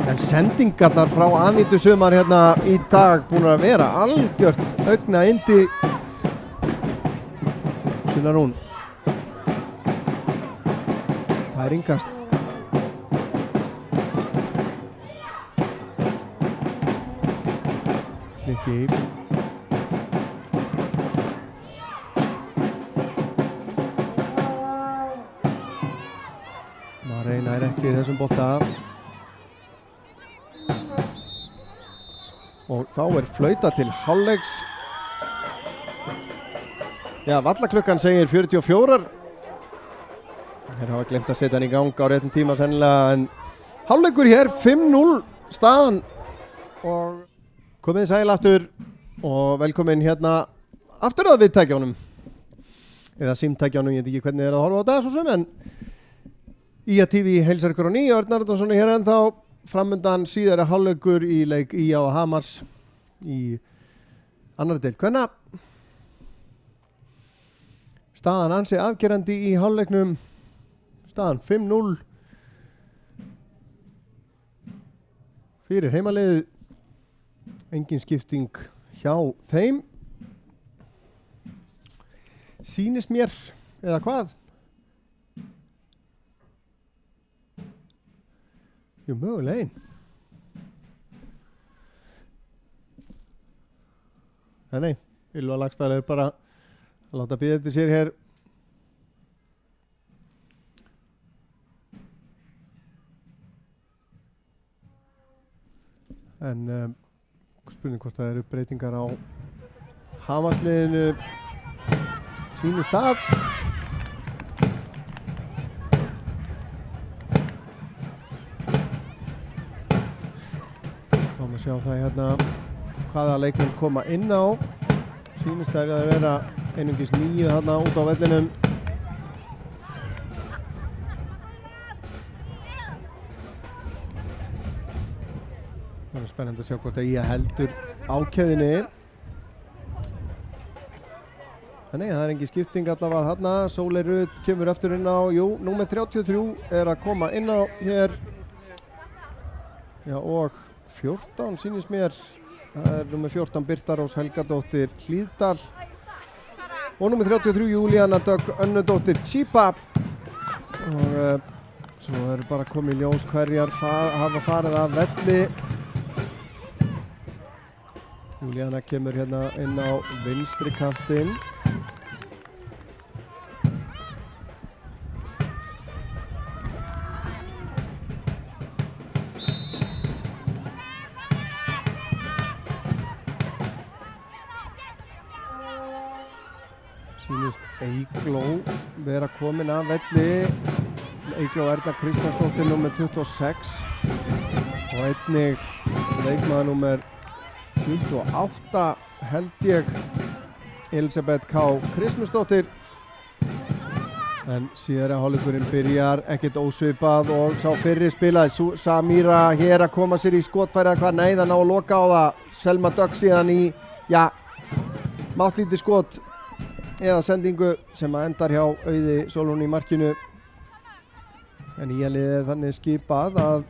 en sendingarnar frá Anitu Sumar hérna í dag búin að vera algjört augna indi. Sunna Rún það er ingast. Nikki Marey nær ekki þessum bolta og þá er flauta til hálfleiks. Já, vallaklukkan segir 44. Þeir hafa glemt að setja hann í gang á réttum tíma sennilega en hálfleikur hér 5-0 staðan og komið sæl aftur og velkomin hérna aftur að viðtækjánum eða símtækjánum, ég veit ekki hvernig þið er að horfa á þetta svo sem en Ía TV heilsar ykkur á ný, Örn Arnarson hér ennþá framundan síðari hálfleikur í leik Ía og Hamars í annarri deild kvenna. Staðan ansi afgerandi í hálfleiknum, staðan 5-0 fyrir heimaliðið, engin skipting hjá þeim sýnist mér eða hvað. Jú, mögulega einn. Nei, Ylva Lagstall er bara að láta bíða eftir sér hér. en spurning hvort það eru breytingar á Hamarsliðinu sínir stað. Þá sjá það hérna hvaða leikmenn koma inn á. Sýnist það að vera einungis 9 þarna út á vellinum. Það er spennandi að sjá hvort að IA heldur ákæðinni. Þannig það er engin skipting allavega þarna. Sóley Rut kemur eftir inn á, númer 33 er að koma inn á hér. Já, og 14 sýnist mér. Það er númer 14 Birta Rós Helgadóttir Hlíðdal og númer 33 Júlíana Dögg Önnudóttir Tsipa. Og svo eru bara komið í ljós hverjar hafa farið af velli. Júlíana kemur hérna inn á vinstri kantinn. Sýnist Eygló vera komin af velli. Eygló Erna Kristjánsdóttir númer 26 og einnig leikmaður númer 28 held ég Elisabeth K. Kristmundsdóttir. En síðari hálfleikurinn byrjar ekkert ósvipað og sá fyrri spilaði Samira hér að koma sér í skotfæri hvað neyða ná að loka á það. Selma Dögg síðan í máttlítið skot eða sendingu sem að endar hjá Auði Sólrúnu í markinu. En IA-liðið þannig skipað að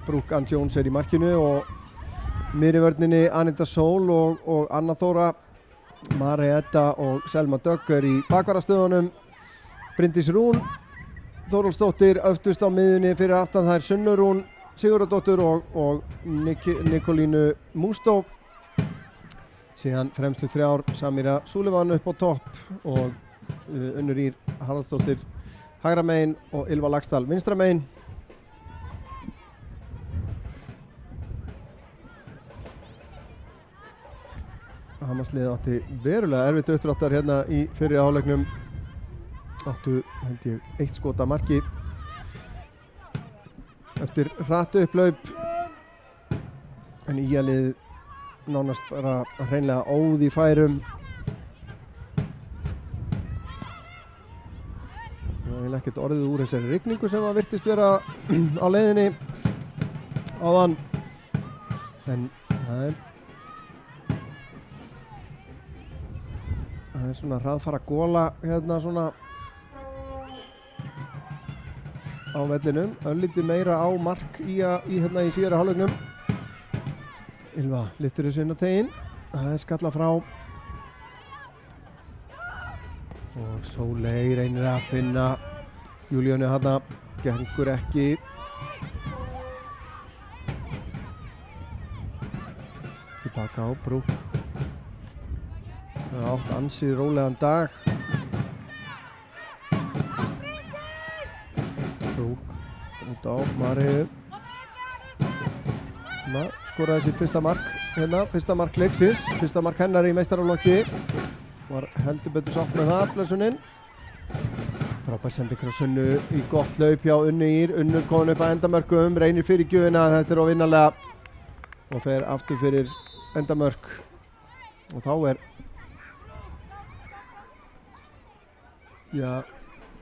Brooke Ann Jones er í markinu og miðri vörninni Anita Sól og Anna Þóra, Mari Edda og Selma Dögg er í bakvarðarstöðunum. Bryndís Rún Þórólfsdóttir öftust á miðjunni fyrir aftan þær Sunnu Rún Sigurðardóttir og Nikolínu Mústó. Síðan fremstu þrjár Samira Súlevan upp á topp og Unnur Ír Haraldsdóttir hægra megin og Ylva Laxdal vinstra megin. Hamarsliðið átti verulega erfitt uppdráttar hérna í fyrri hálfleiknum. Áttu held ég 1 skot að marki eftir hratt upplaup. En IA-liðið nánast bara hreinlega óð í færum. Það er ekkert orðið úr þessari rigningu sem það virtist vera á leiðinni áðan. En það er svona hraðfara gola hérna svona á vellinum. Örlítið meira á mark í hérna í síðari hálfleiknum. Ylva lyftir þessu inn á teginn. Það er skalla frá. Og Sóley reynir að finna Júlíönu hana. Gengur ekki. Tilbaka á Brooke. Það átt ansi rólegan dag. Brooke út á Mariu. Skoraði sitt fyrsta mark hérna, fyrsta mark leiksins, fyrsta mark hennar í meistaraflokki. Var heldur betur sátt með það, blessunin. Frábær sending frá Sunnu í gott hlaup hjá Unnu Ír. Unnur komin upp að endamörkum, reynir fyrir gjöfina, þetta er óvinnalega og fer aftur fyrir endamörk. Og þá er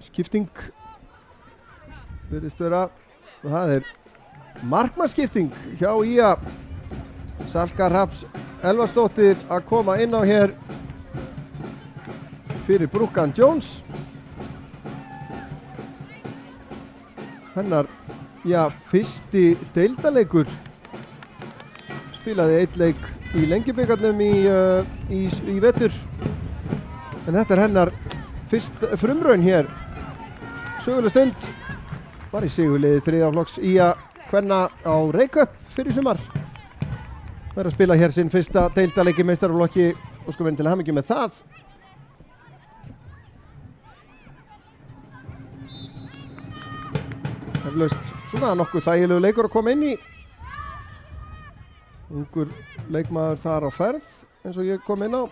skipting virðist vera og það er markmannsskipting hjá IA. Salka Hrafns Elvarsdóttir að koma inn á hér fyrir Brooke Ann Jones. Hennar, fyrsti deildarleikur. Spilaði 1 leik í Lengjubikarnum í vetur. En þetta er hennar fyrst frumraun hér. Söguleg stund. Var í sigurliði 3. flokks IA kvenna á Reykjavík fyrir sumar. Verður að spila hér sinn fyrsta deildarleik í meistaraflokki og sko verðum til hamingju með það. eflaust svona nokkuð þægilegu leikur að koma inn í. Ungur leikmaður þar á ferð eins og ég kom inn á.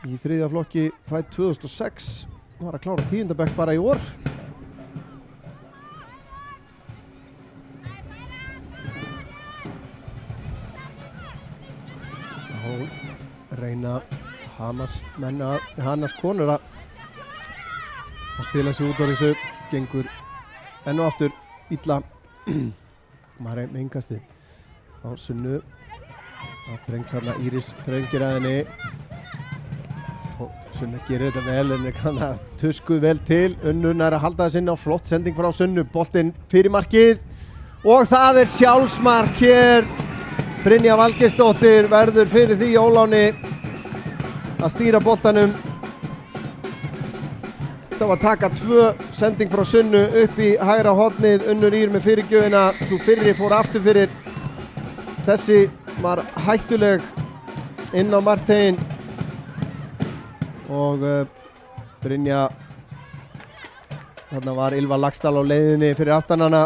Í 3. flokki fædd 2006. Var að klára 10. bekk bara í år. Og reyna Hamas menn að Hannas konur að spila sig út á þessu. Gengur enn og aftur illa. Maður er með yngasti á Sunnu. Það þrengt þarna Íris þrengir að henni. Og Sunna gerir þetta vel en kann að tusku vel til. Unnur nær að halda þess inn á flott sending frá Sunnu. Boltinn fyrir markið og það er sjálfsmark hér. Brynja Valgeirsdóttir verður fyrir því Óláni að stýra boltanum. Það var að taka 2 sending frá Sunnu upp í hægra hornið. Unnur Ír með fyrirgjöfina. Svo fyrri fór aftur fyrir. Þessi var hættuleg inn á marktegin. Og Brynja, þarna var Ylva Laxdal á leiðinni fyrir aftan hana.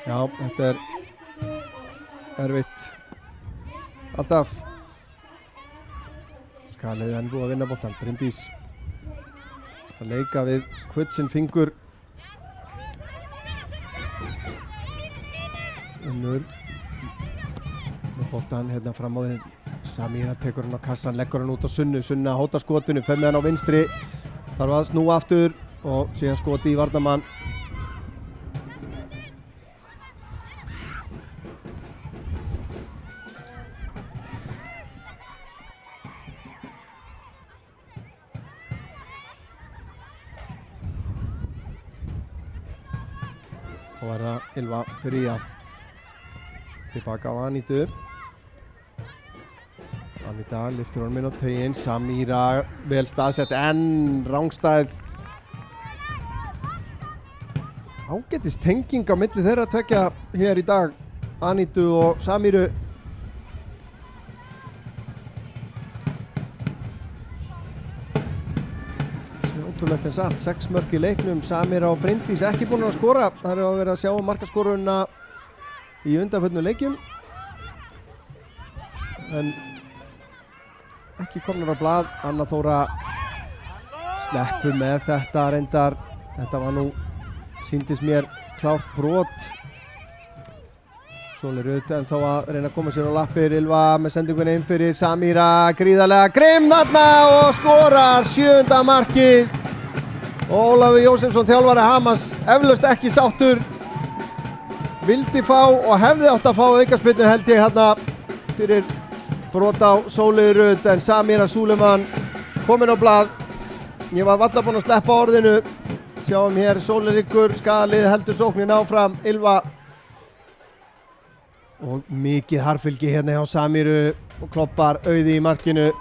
Já, þetta er erfitt alltaf. Skalið enn búið að vinna boltan. Bryndís að leika við hvutsin fingur. Unnur með boltan hérna fram á við. Samíra tekur hann á kassan, leggur hann út á Sunnu. Sunna hótar skotinu, fer með hann á vinstri. Þarf að snúa aftur og síðan skoti í varnarmann. Og er það Ylva fyrir Ía. Tilbaka á Anítu. Aníta lyftur honum inn á tauginn. Samíra vel staðsett en rangstæð. Ágætis tenging á milli þeirra tvekja hér í dag. Anítu og Samíru. Ótrúlegt en satt, 6 mörk í leiknum. Samíra og Bryndís ekki búin að skora. Það er að vera að sjá markaskoruna í undanförnum leikjum. En ekki komnar á blað. Anna Þóra sleppur með þetta reyndar. Þetta var nú, sýndist mér, klárt brot. Sóli Rut en þá að reyna að koma sér á lappir. Ylva með sendingunni inn fyrir Samíra. Gríðarlega grimm þarna og skorar 7. markið. Ólafur Jósefsson þjálfari Hamas eflaust ekki sáttur. Vildi fá og hefði átt að fá aukaspyrnu held ég hérna fyrir brot á Sóli Rut en Samíra Súleman komin á blað. Ég var varla búinn að sleppa orðinu. Sjáum hér Sóli Ryggur, skaðalið heldur sóknin áfram. Ylva og mikið harfylgi hérna hjá Samíru og kloppar Auði í markinu.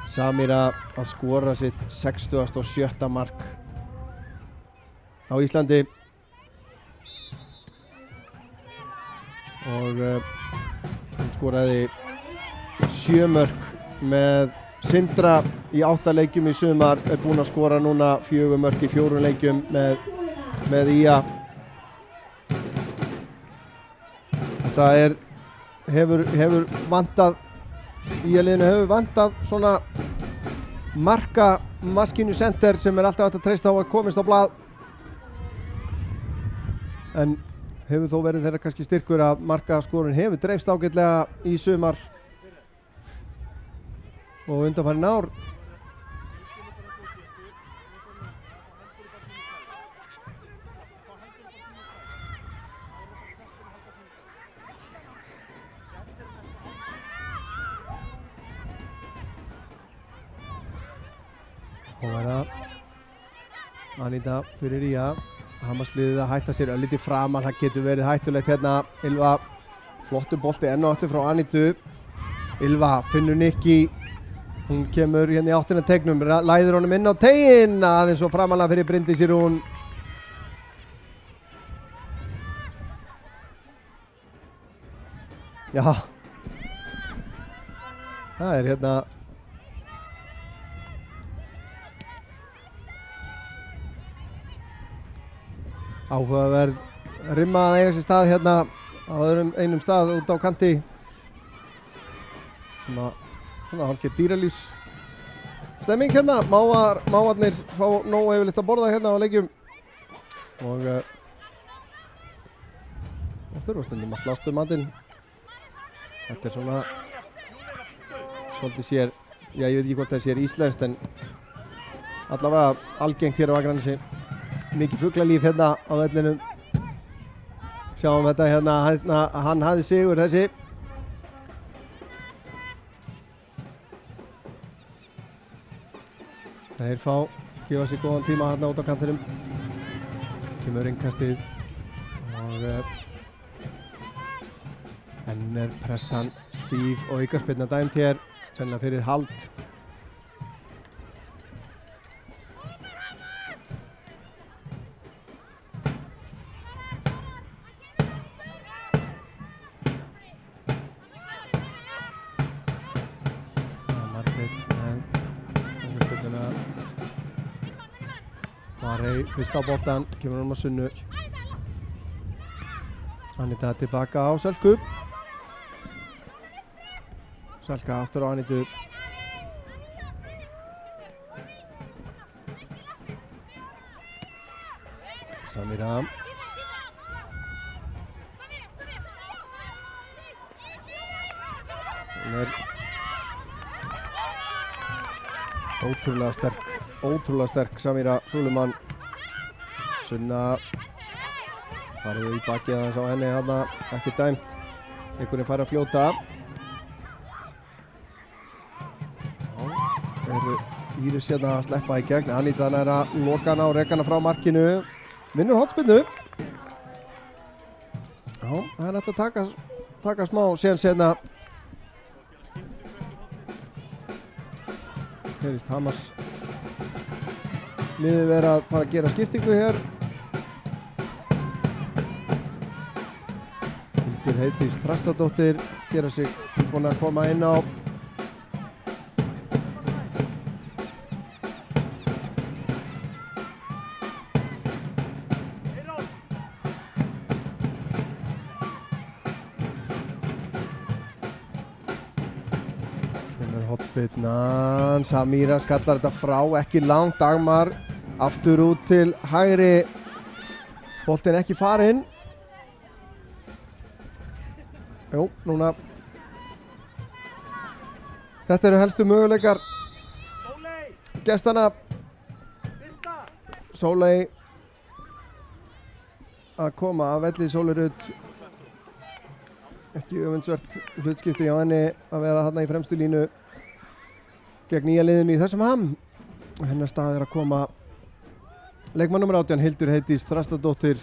Samíra að skora sitt 67. mark á Íslandi og hún skoraði 7 mörk með Sindra í 8 leikjum í sumar, er búin að skora núna 4 mörk í 4 leikjum með Ía. Þetta hefur vantað, Ía-liðinu hefur vantað svona marka maskínu center sem er alltaf hægt að treysta á að komist á blað. En hefur þó verið þeirra kannski styrkur að markaskorun hefur dreifst ágætlega í sumar og undanfarin ár. Og er það Aníta fyrir Ía. Hamarsliðið að hætta sér örlítið framar, það getur verið hættulegt hérna. Ylva, flottu bolti enn og aftur frá Anítu. Ylva finnur Nikki, hún kemur hérna í áttina tegnum, læður honum inn á teginn, aðeins og framalega fyrir Bryndísi Rún. Já. Það er hérna áhugaverð rimma að eiga sér stað hérna á einum stað út á kanti. Svona hálfgerð dýralífs stemming hérna. Mávarnir fá nóg yfirleitt að borða hérna á leikjum og þurfa stundum að slást matinn. Þetta er svona svolítið sér, já ég veit ekki hvort það sér íslenskt en allavega algengt hér á Akranesi. Mikið fuglalíf hérna á vellinum. Sjáum þetta hérna, hann hafði sigur þessi. Þeir gefa sér góðan tíma hérna út á kantinum. Kemur innkastið og enn er pressan stíf og aukaspyrna dæmd hér, sennilega fyrir hald. Marey fyrst á boltan, kemur á Sunnu. Anita tilbaka á Sölku. Salka aftur á Anitu. Samira. Hún er ótrúlega sterk Samira Súleman. Sunna farið í bakið aðeins á henni þarna, ekki dæmt. Leikurinn fær að fljóta. Eru Íris hérna að sleppa í gegn. Anita nær að loka hana og reka hana frá markinu. Vinnur hornspyrnu. Já, það er alltaf að taka smá séns hérna. Heyrist Hamas liðið vera að fara að gera skiptingu hér. Hildur Heiðdís Þrastardóttir gera sig tilbúin að koma inn á. Kemur hotspyrnan, Samira skallar þetta frá, ekki langt. Dagmar aftur út til hægri, boltinn ekki farinn. Jú, núna þetta eru helstu möguleikar gestana. Sóley að koma af velli. Sóley Rut, ekki öfundsvert hlutskipti á henni að vera þarna í fremstu línu gegn nýja liðinu í þessum ham. Hennar stað er að koma leikmann nr. 18, Hildur Heiðdís Þrastardóttir.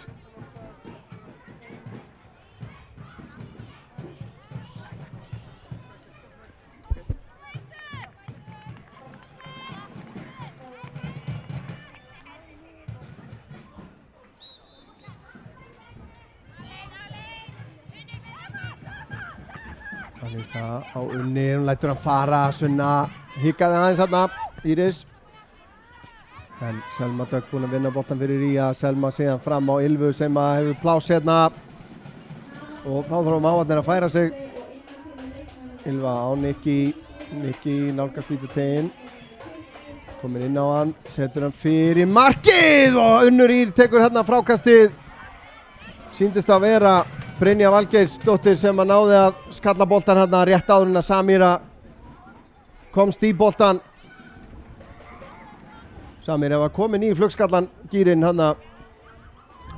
Anita á Unni, hún lætur hann fara. Sunna hikaði aðeins þarna, Íris. En Selma Dögg búin að vinna boltan fyrir Ría. Selma síðan fram á Ylfu sem að hefur pláss hérna. Og þá þarf mávarnir að færa sig. Ylva á Nikki nálgast lítið teginn. Komin inn á hann, setur hann fyrir markið og Unnur Ýr tekur hérna frákastið. Sýndist að vera Brynja Valgeirsdóttir sem að náði að skalla boltan hérna rétt áður en að Samira komst í boltan. Samira var komin í flugskallan gírinn hérna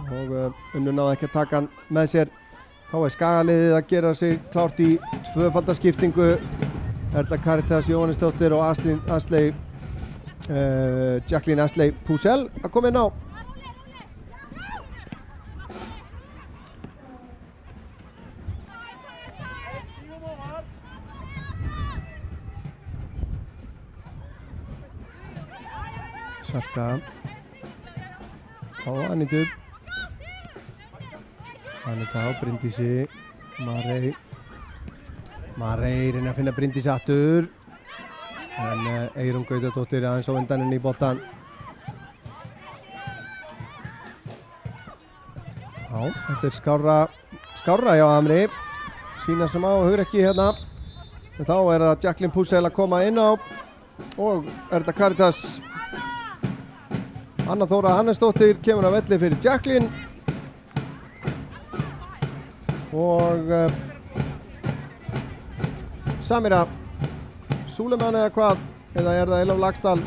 og Unnur náði ekki að taka hann með sér. Þá er Skagaliðið að gera sig klárt í tvöfaldaskiptingu. Erla Karitas Jóhannesdóttir og Jacqueline Asley Púsell að koma inn á. Salka á Anitu. Anita á Bryndísi. Marey Marey reynir að finna Bryndís aftur en Eyrún Gautadóttir aðeins á undan henni í boltan. Já, þetta er skárra hjá Hamri, sína sem á hugur ekki hérna, en þá er það Jacqueline Pussel að koma inn á og er þetta Caritas. Anna Þóra Hannesdóttir kemur að velli fyrir Jacqueline og Samira Súleman eða hvað, eða er það Eilaf Laxdal?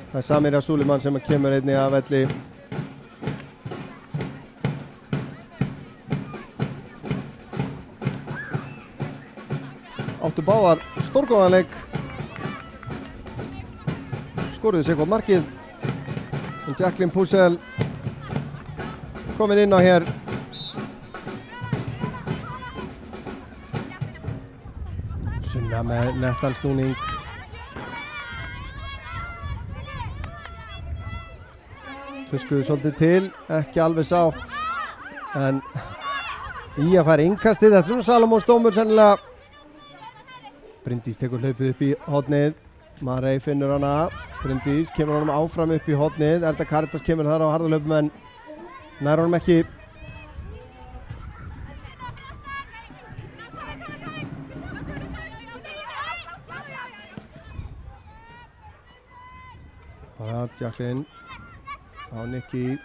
Það er Samira Súleman sem kemur einnig að velli. Áttu báðar stórgóðan leik, skoruðu sér gott markið en Jacqueline Pussel komin inn á hér. Sunna með nettan snúning. Tuskuðu svolítið til, ekki alveg sátt en í að fara innkastið. Þetta er svona Salomón Stómur sennilega. Bryndís tekur hlaupið upp í hornið, Marey finnur hana, Bryndís kemur honum áfram upp í hornið, Erla Caritas kemur þar á harðalöpum en nær honum ekki. Það er Jacqueline á Nikki.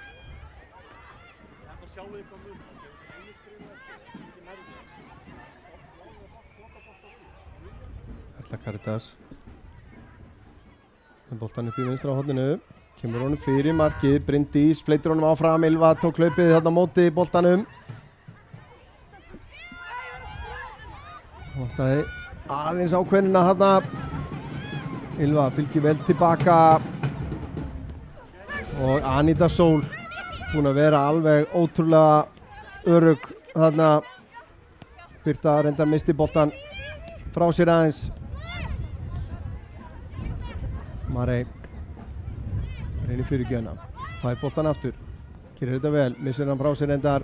Erla Caritas með boltan upp í vinstra á horninu, kemur honum fyrir markið, Bryndís fleitir honum áfram, Ylva tók hlaupið þarna á móti boltanum. Vantaði aðeins ákveðnina þarna, Ylva fylgir vel tilbaka og Anita Sól búin að vera alveg ótrúlega örugg þarna. Birta reyndar misti boltan frá sér aðeins. Marey reynir fyrirgjöfna, fær boltan aftur, gerir þetta vel, missir hann frá sér reyndar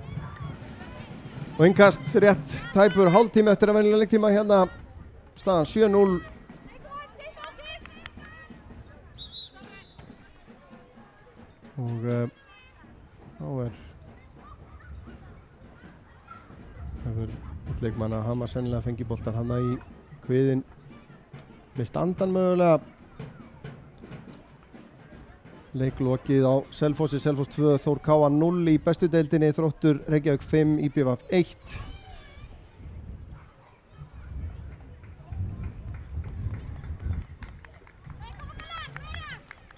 og innkast rétt tæpur hálftíma eftir að venjulega leiktíma hérna, staðan 7-0. Og þá hefur leikmann að Hamar sennilega fengið boltan hana í kviðin með standan mögulega. Leiklokið á Selfossi, Selfoss 2, Þór Káa 0 í bestu deildinni, Þróttur Reykjavík 5, IBVF 1.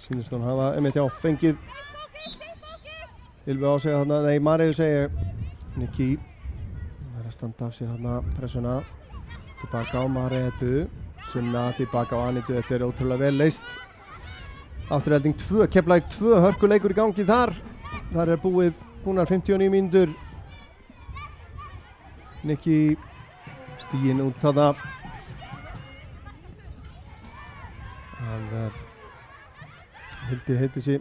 Sýnist hún hafa fengið Ylvi á sig þarna, nei Marey segir Nikki er að standa af sér þarna pressuna, tilbaka á Mareytu, Sunna tilbaka á Anitu, þetta er ótrúlega vel leist. Afturhelding 2, Keflavík 2, hörkuleikur í gangi þar. Þar er búnar 59 mínútur. Nikki stíginn út þarna. Hildi heiti sig.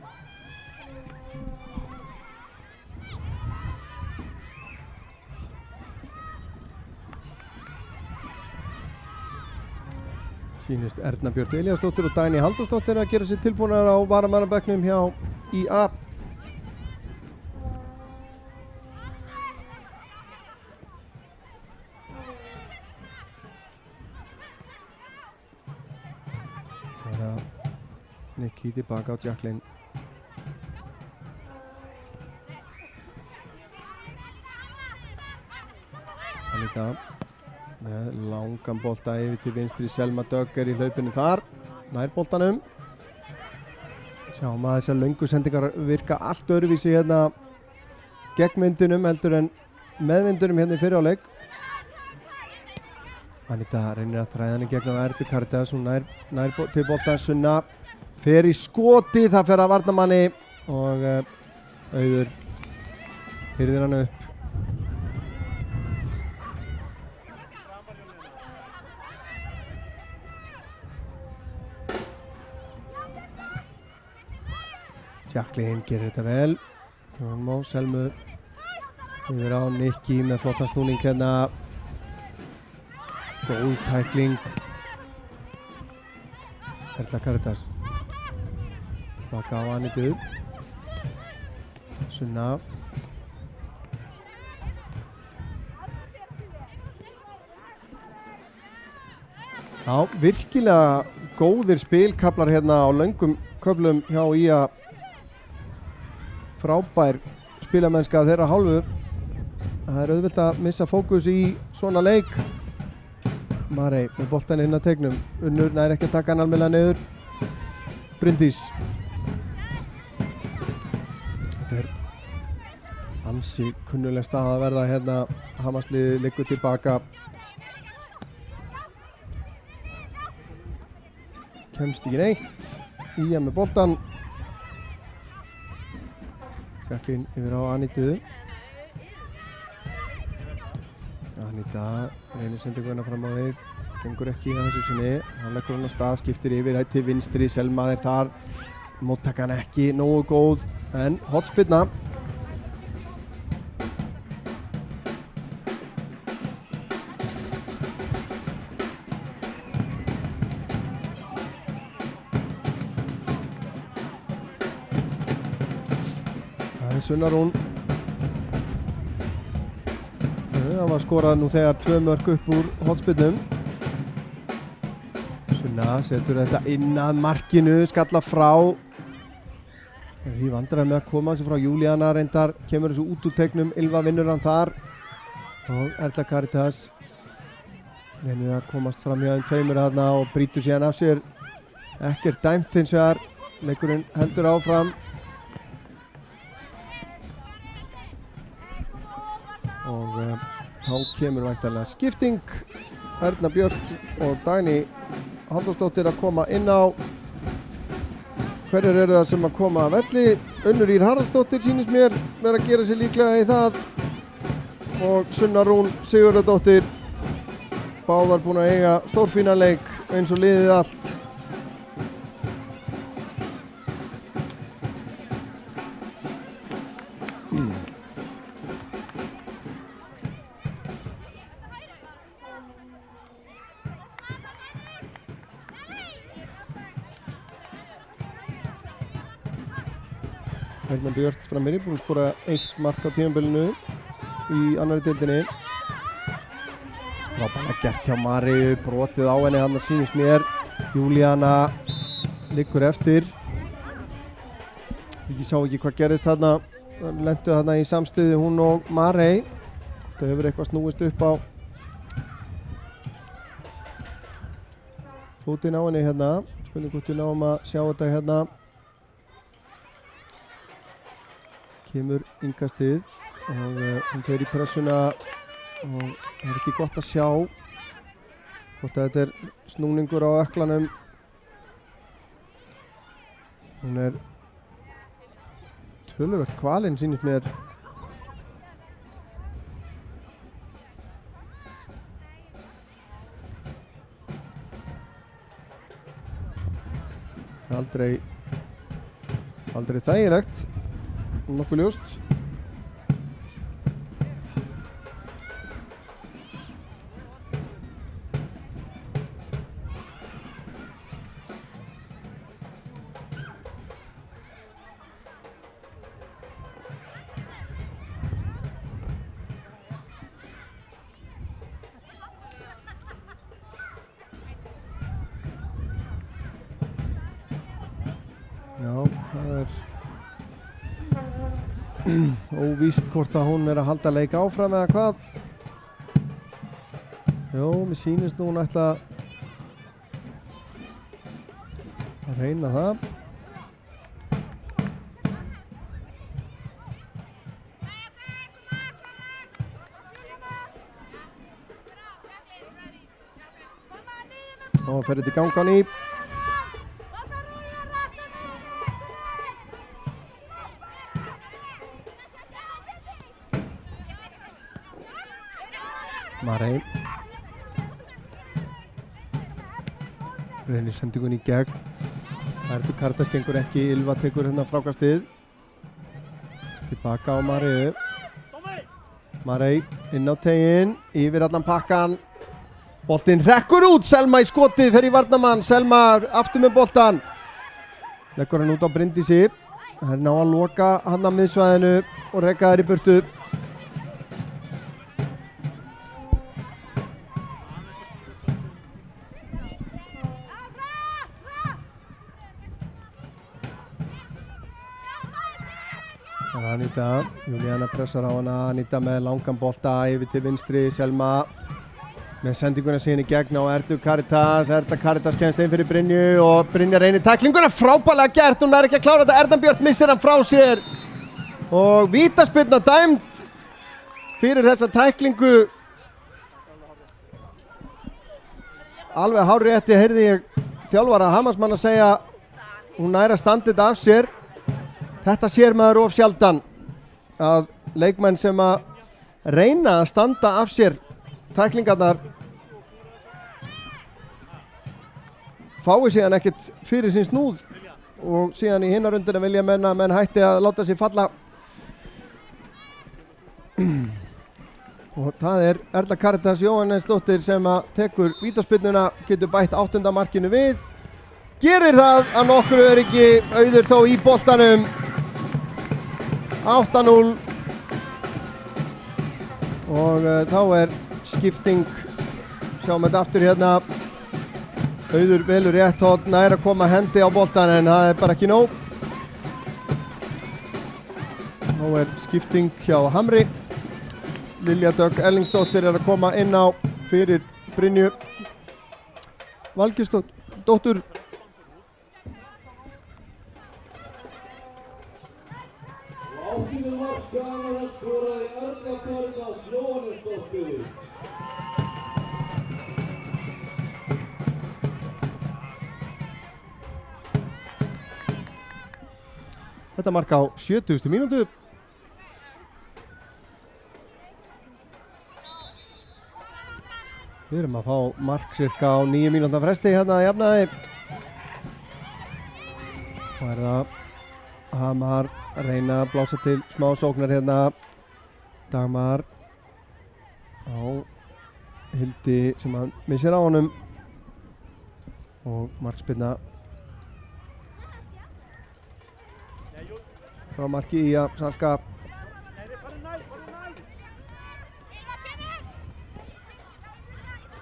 Sýnist Erna Björn Elíasdóttir og Dagný Halldórsdóttir að gera sér tilbúnar á varamannabekknum hjá IA. Það er Nikki tilbaka á Jacqueline. Anita með langan bolta yfir til vinstri, Selma Dögg er í hlaupinu þar, nær boltanum. Sjáum að þessar löngu sendingar virka allt öðruvísi hérna gegn vindunum heldur en með vindunum hérna í fyrri hálfleik. Anita reynir að þræða hann í gegn á Erlu Caritas, hún nær til boltan, Sunna fer í skoti, það fer að varnarmanni og Auður hirðir hann upp. Jacqueline gerir þetta vel, kemur á Selmu, Yfir á Nikki með flottan snúning hérna. Góð tækling. Erla Caritas. Baka á Anitu. Sunna. Já, virkilega góðir spilkaflar hérna á löngum köflum hjá IA. Frábær spilamennska þeirra hálfu. Það er auðvelt að missa fókus í svona leik. Marey með boltan inn að tegnum. Unnur nær ekki að taka hann almennilega niður. Bryndís. Þetta er ansi kunnuleg stað að verða hérna. Hamarsliðið liggur tilbaka. Kemst ekki neitt. IA með boltan. Jacqueline yfir á Anitu. Anita reynir sendinguna fram á þig. Gengur ekki að þessu sinni. Hann leggur hann á stað, skiptir yfir til vinstri. Selma er þar. Móttakan ekki nógu góð. En hotspinna. Sunna Rún. Það var skorað nú þegar 2 mörk upp úr hotspinnum. Sunna setur þetta inn að markinu, skalla frá. Í vandræði með að koma hans frá Júlíana reyndar, kemur þessu út úr tegnum, Ylva vinnur hann þar. Og Erla Caritas reynir að komast fram hjá þeim tveimur þarna og brýtur síðan af sér. Ekkert dæmt hins vegar, leikurinn heldur áfram. Og þá kemur væntanlega skipting. Erna Björk og Dagný Halldórsdóttir að koma inn á. Hverjir eru það sem að koma að velli? Unnur Ýr Haraldsdóttir sýnist mér vera að gera sér líklega í það. Og Sunna Rún Sigurðardóttir. Báðar búin að eiga stórfínan leik eins og liðið allt. Erna Björk frammeiri, búin að skora 1 mark á tímabilinu í annari deildinni. Frábærlega gert hjá Marey, brotið á henni hann að sýnist mér. Júlíana liggur eftir. Ég sá ekki hvað gerðist þarna. Lentu þarna í samstöðu hún og Marey. Það hefur eitthvað snúist upp á fótinn á henni hérna. Spurning hvort við náum að sjá þetta hérna. Kemur innkastið og hún fer í pressuna og það er ekki gott að sjá hvort að þetta er snúningur á ökklanum. Hún er töluvert kvalinn sýnist mér. Aldrei þægilegt. Nokkuð ljóst. Já, það er óvíst hvort að hún er að halda leik áfram eða hvað. Jó, mér sýnist nú hún ætla að reyna það. Og fer þetta í gang á ný. Marey reynir sendingun í gegn. Erla Caritas gengur ekki, Ylva tekur hérna frákastið. Tilbaka á Marey. Marey inn á teginn, yfir allan pakkan. Boltinn hrekkur út, Selma í skotið fer í varnarmann, Selma aftur með boltan. Leggur hann út á Bryndísi. Það ná að loka hann á miðsvæðinu og rekka þær í burtu. Það er Anita, Júlíana pressar á hana, Anita með langan bolta yfir til vinstri, Selma með sendinguna sín í gegn á Erlu Karitas. Erla Karitas kemst inn fyrir Brynju og Brynja reynir tæklinguna, frábærlega gert, hún er ekki að klára þetta, Erna Björt missir hann frá sér og vítaspyrna dæmd fyrir þessa tæklingu. Alveg hárrétti heyrði ég þjálfara Hamarsmann að segja, hún nær að standa þetta af sér. Þetta sér maður of sjaldan, að leikmenn sem að reyna að standa af sér tæklingarnar fái síðan ekkert fyrir sín snúð og síðan í hinna rundina vilja menn hætti að láta sig falla. Og það er Erla Karitas Jóhannesdóttir sem að tekur vítaspyrnuna, getur bætt 8. markinu við, gerir það að nokkru öryggi, Auður þó í boltanum. 8-0 og þá er skipting, sjáum þetta aftur hérna. Auður velur rétt horn, nær að koma hendi á boltan en það er bara ekki nóg. Þá er skipting hjá Hamri. Lilja Dögg Erlingsdóttir er að koma inn á fyrir Brynju Valgeirsdóttur. Ákveðin var skaman að skoraði Erla Karitas Jóhannesdóttir. Þetta mark á 70. mínútu. Við erum að fá mark cirka á 9 mínútna fresti hérna að jafnaði. Og er það Hamar að reyna að blása til smá sóknar hérna. Dagmar á Hildi sem að missir á honum og markspyrna frá marki í að Salka.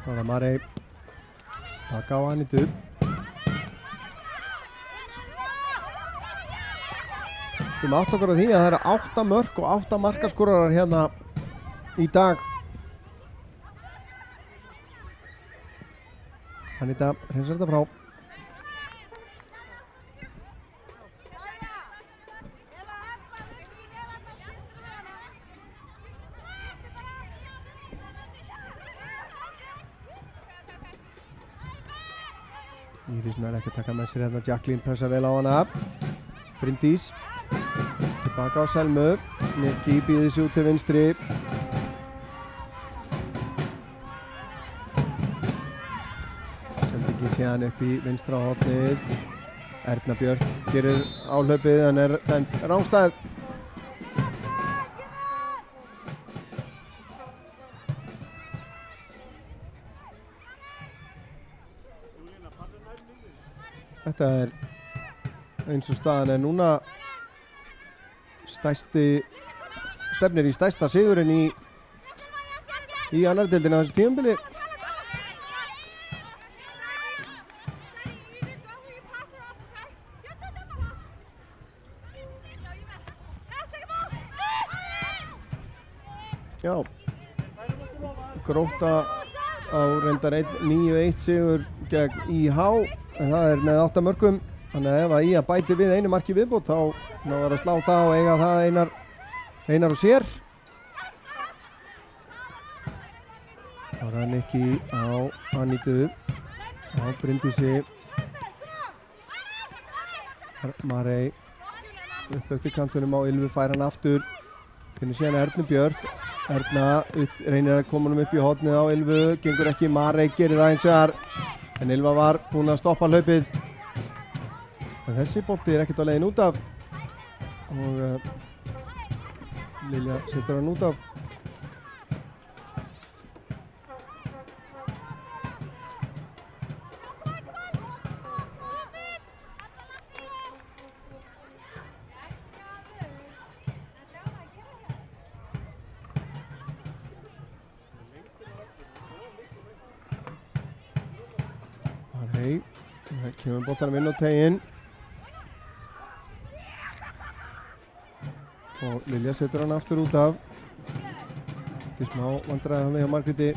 Það er Marey taka á Anitu. Við átt okkur á því að það eru 8 mörk og 8 markaskorarar hérna í dag. Anita hreinsar þetta frá. Íris nær ekki að taka með sér hérna, Jacqueline pressa vel á hana. Bryndís tilbaka á Selmu, Nikki býðir sig út til vinstri. Sendingi síðan upp í vinstra hornið. Erna Björt gerir áhlaupið en er dæmd rangstæð. Þetta er eins og staðan er núna stefnir í stærsta sigurinn í annar deildinni á þessu tímabili. Já, Grótta á reyndar 9-1 sigur gegn IH, en það er með 8 mörkum. Þannig að ef að IA bæti við einu marki viðbót þá náður að slá það og eiga það einar og sér. Þá er það Nikki á Anitu, á Bryndísi. Marey upp eftir kantunum á Ylfu, fær hann aftur. Finnur síðan Ernu Björt. Erna reynir að koma hann upp í hornið á Ylfu, gengur ekki. Marey gerir það eins og þar, en Ylfa var búin að stoppa hlaupið. En þessi bolti er ekkert á leiðin út af og Lilja setur hann út af. Marey, það kemur boltanum inn á teginn. Og Lilja setur hann aftur út af. Þetta er smá vandræði hann hjá Margréti.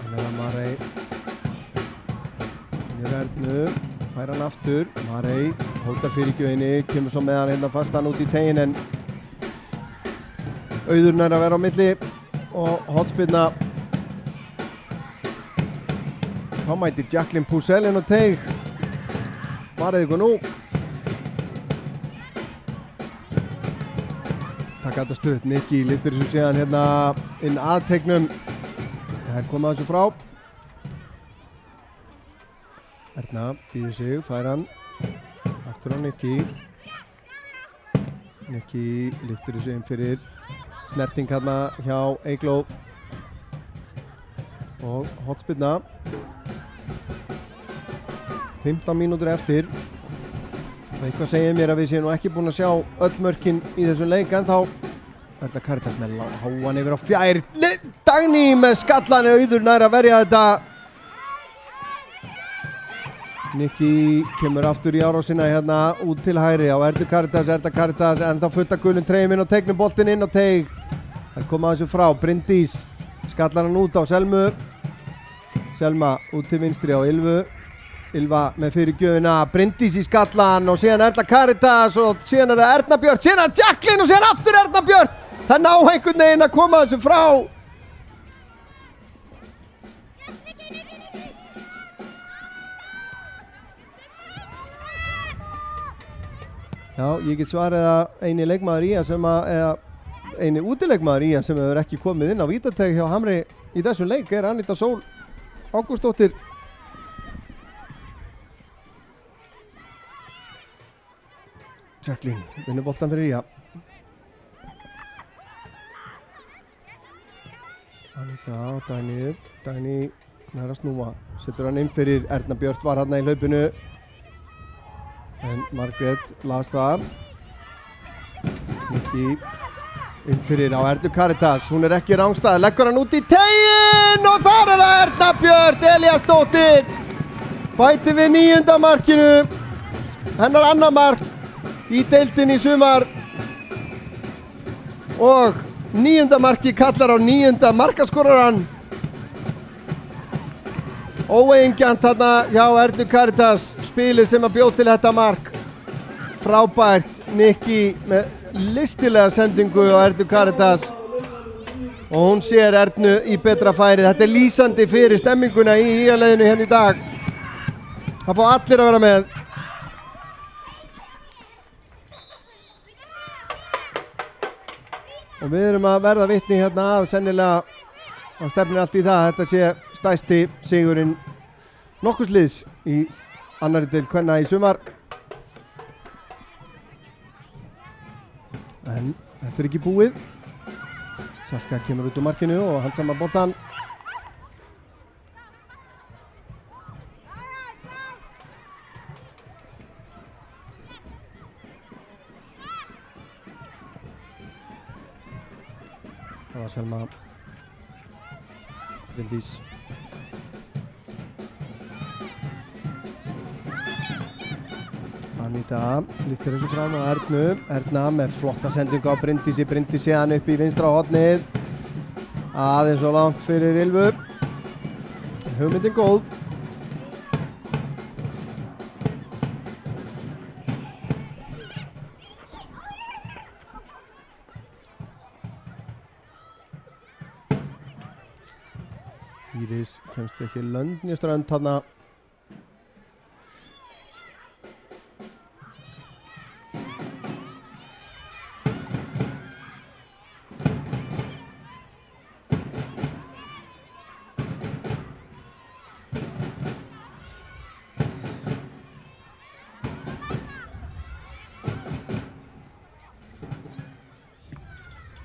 Þannig að Marey er Ernu, fær hann aftur. Marey hótar fyrirgjöfinni, kemur svo með hann hérna fastan út í teginn en Auðurinn er að vera á milli og hornspyrna. Þá mætir Jacqueline Poussel inn á teig. Varðið ykkur nú. Takk að þetta stutt. Nikki lyftir þessu síðan hérna inn að teignum. Það er komið að þessu frá. Erna býður sig, fær hann aftur á Nikki. Nikki lyftir þessu inn fyrir snerting hérna hjá Eygló og hornspyrna. 15 mínútur eftir. Eitthvað segir mér að við séum nú ekki búin að sjá öll mörkin í þessum leik en þá er þetta Karitas með háan yfir á fjær. Dagný með skallan er Auður nær að verja þetta. Nikki kemur aftur í árásina hérna út til hægri á Erlu Karitas, en þá fullt að gulum treyjum inn á teignum, boltinn inn á teig. Það kom að þessu frá, Bryndís skallar hann út á Selmu. Selma út til vinstri á Ylvu. Ylva með fyrirgjöfina, Bryndís í skallan og síðan Erla Karitas og síðan er það Erna Björk, síðan Jacqueline og síðan aftur Erna Björk. Það ná einhvern veginn að koma þessu frá. Já, ég get svarið að eini leikmaður í sem eða eini útileikmaður í sem hefur ekki komið inn á vítateig hjá Hamri í þessum leik er Anita Sól Ágústsdóttir. Jacqueline vinnur boltan fyrir Ía. Anita á Dagný upp. Dagný nær að snúa. Setur hann inn fyrir Erna Björk var hann í hlaupinu. En Margrét las það. Nikki inn fyrir á Erlu Karitas. Hún er ekki rángstað. Leggur hann út í teginn og þar er það Erna Björk Elíasdóttir. Bætir við 9. markinu. Hennar annað mark í deildinni í sumar og 9. marki kallar á 9. markaskoraran. Óeigingjarnt þarna hjá Erlu Karitas, spilið sem að bjóð til þetta mark. Frábært, Nikki með listilega sendingu á Erlu Karitas og hún sér Ernu í betra færi. Þetta er lýsandi fyrir stemminguna í Ía-liðinu hérna í dag. Það fá allir að vera með. Og við erum að verða vitni hérna að sennilega að stefnir allt í það að þetta sé stærsti sigurinn nokkurs liðs í annarri deild kvenna í sumar. En þetta er ekki búið. Salka kemur út úr markinu og handsama boltan. Það var Selma Bryndís. Anita lyftir þessu fram á Ernu. Erna með flotta sendingu á Bryndísi. Bryndís séðan upp í vinstra hornið. Aðeins og langt fyrir Ylvu. Hugmyndin góð. Íris kemst ekki Löndnjöströnd þarna.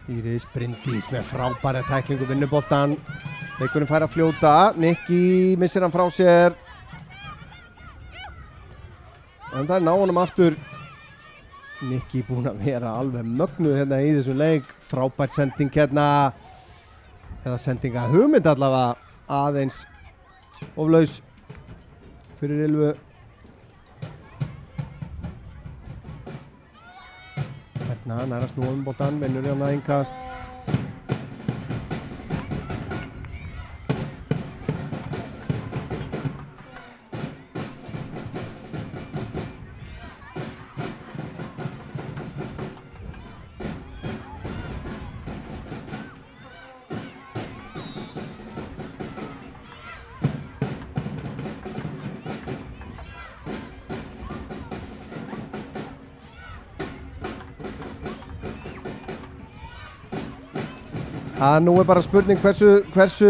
Íris Bryndís með frábæra tæklingu vinnur boltan. Leikurinn fær að fljóta, Nikki missir hann frá sér. En það er ná honum aftur. Nikki búinn að vera alveg mögnuð hérna í þessum leik. Frábært sending hérna. Eða sendinga hugmynd allavega aðeins oflaus fyrir Ylfu. Erna næra snúa boltan, vinnur hérna innkast. Nú bara spurning hversu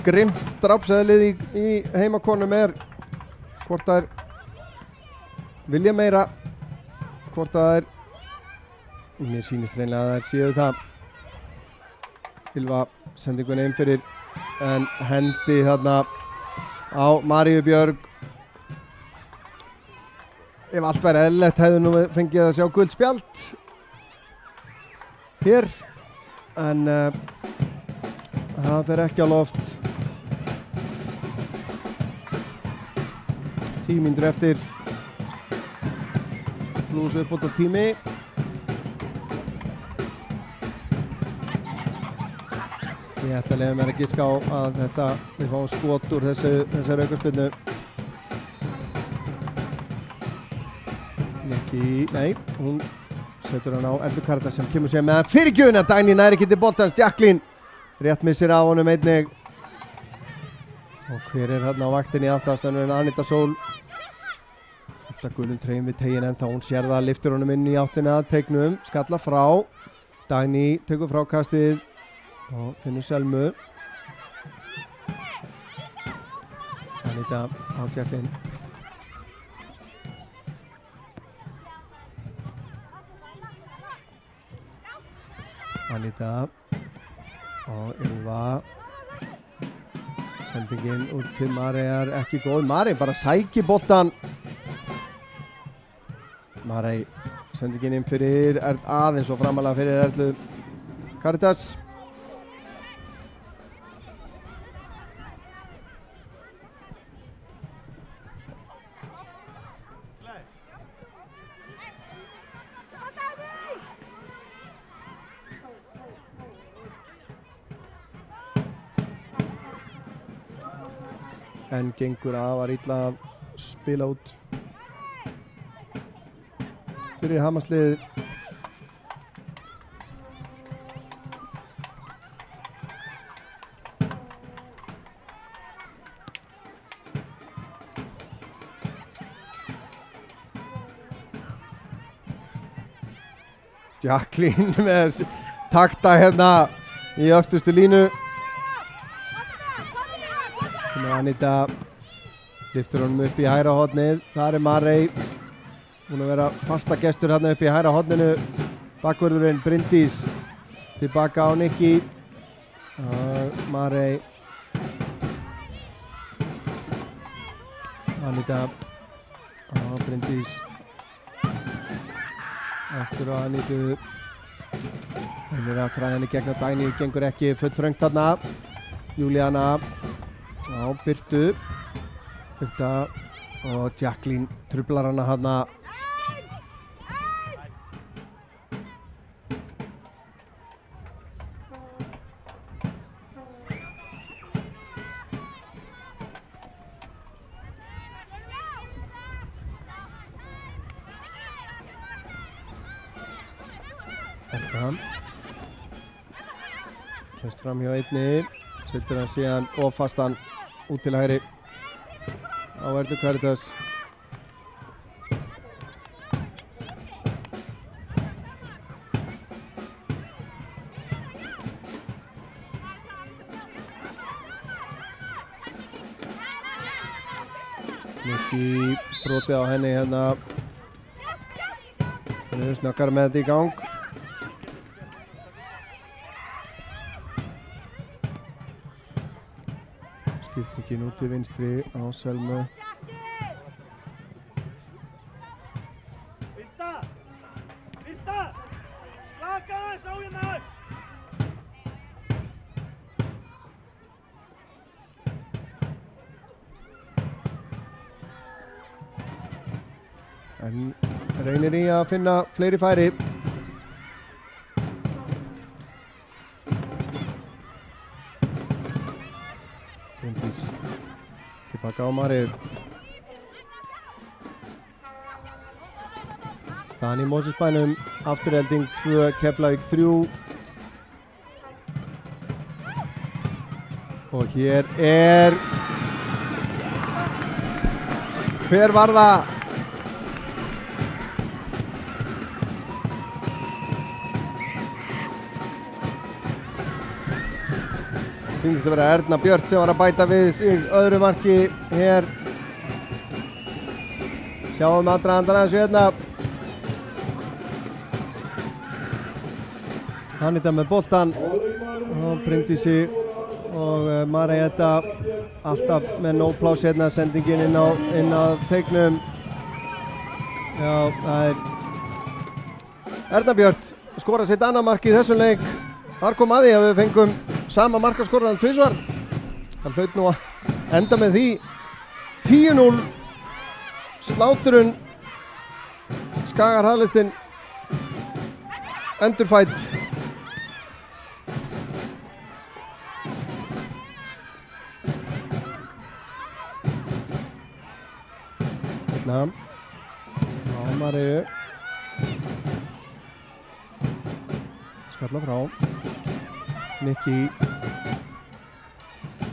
grimmt drápseðlið í heimakonum hvort það vilja meira, hvort það mér sýnist reynilega að það séu það. Ylfa sendingunni inn fyrir en hendi þarna á Maríu Björg. Ef allt væri eðlilegt hefðu nú fengið að sjá gult spjald hér. En það fer ekki á loft. 10 mínútur eftir. Blues uppbót á tími. Ég ætla að leyfa mér að giska á að við fáum skot úr þessari aukaspyrnu. Nei, hún setur hann á Erlu Karítas sem kemur sér með fyrirgjöfina. Dagný nær ekki til boltans. Jacqueline rétt missir af honum einnig. Og hver hérna á vaktinni aftast en Anita Sól. Fullt af gulum treyjum við tegin en þá hún sér það, lyftir honum inn í áttina að teiknum. Skalla frá. Dagný tekur frákastið og finnur Selmu. Anita á Jacqueline. Anita og Ylfa. Sendingin út til Mareyjar ekki góð. Marey bara sækir boltan. Marey sendingin inn fyrir aðeins og framalega fyrir Erlu Karítas. En gengur var illa að spila út fyrir Hamarsliðið. Jacqueline með takta hérna í öftustu línu. Anita lyftur honum upp í hægra hornið. Þar Marey búin að vera fasta gestur hérna upp í hægra horninu. Bakvörðurinn Bryndís tilbaka á Nikki. Marey. Anita Bryndís aftur á Anitu. Hún að þræða henni gegn á Dagný, gengur ekki, full þröngt þarna. Júlíana á Birtu. Birta og Jacqueline truflar hana hana. Þetta kemst fram hjá einni, setur hann síðan offastan út til hægri á Erlu Karítas. Nikki brotið á henni hérna. Hann er snöggar með þetta í gang. Skiptingin út til vinstri á Selmu. Vilda! Slaka aðeins á hérna! En reynir í að finna fleiri færi. Bryndís tilbaka á Mari. Staðan í Mosfellsbænum, afturhelding 2, Keflavík 3. Og hér hver var það? Sýnist að vera Erna Björt sem var að bæta við sig öðru marki hér. Sjáum aðdragandann þessu hérna. Anita með boltan og Bryndísi og Marey Edda alltaf með nóg pláss hérna, sendingin inn á teiknum. Já, það Erna Björt skora sitt annað mark í þessum leik. Þar kom að því að við fengum sama markaskoraran tvisvar. Það hlaut nú að enda með því. 10-0 sláturinn. Skagar Haflistinn endurfædd. Hérna á Mariu. Skalla frá. Nikki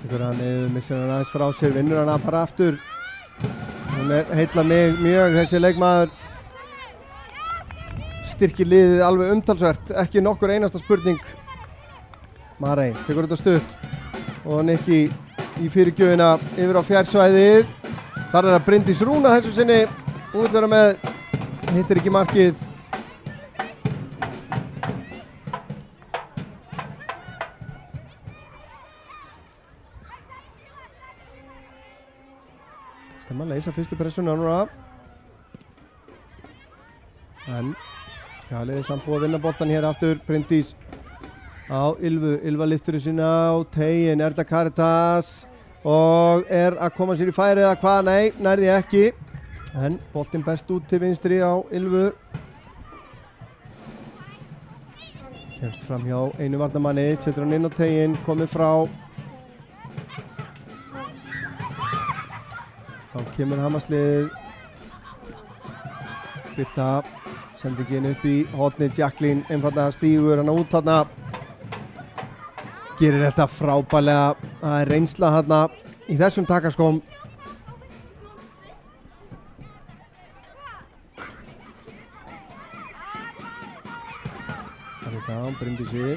tekur hann niður, missir hann aðeins frá sér, vinnur hann bara aftur. Hún heillar mig mjög, þessi leikmaður. Styrkir liðið alveg umtalsvert, ekki nokkur einasta spurning. Marey tekur þetta stutt og Nikki í fyrirgjöfina yfir á fjársvæðið. Þar það Bryndís Rúna þessu sinni, útverða með, hittir ekki markið. Stemma að leysa fyrstu pressuna núna. En Skaliði samt búið að vinna boltan hér aftur. Bryndís á Ylvu. Ylva lyftur í sína á teigin. Erla Karitas og að koma sér í færi eða hvað? Nei, nærði ekki. En boltinn best út til vinstri á Ylvu. Kemst fram hjá einu varnarmanni, setur hann inn á teigin, komið frá. Þá kemur Hamarsliðið. Birta sendingin upp í hornið, Jacqueline einfallega stígur hann út þarna. Gerir þetta frábærlega, það reynsla þarna í þessum takaskóm. Það er þetta, Bryndísi.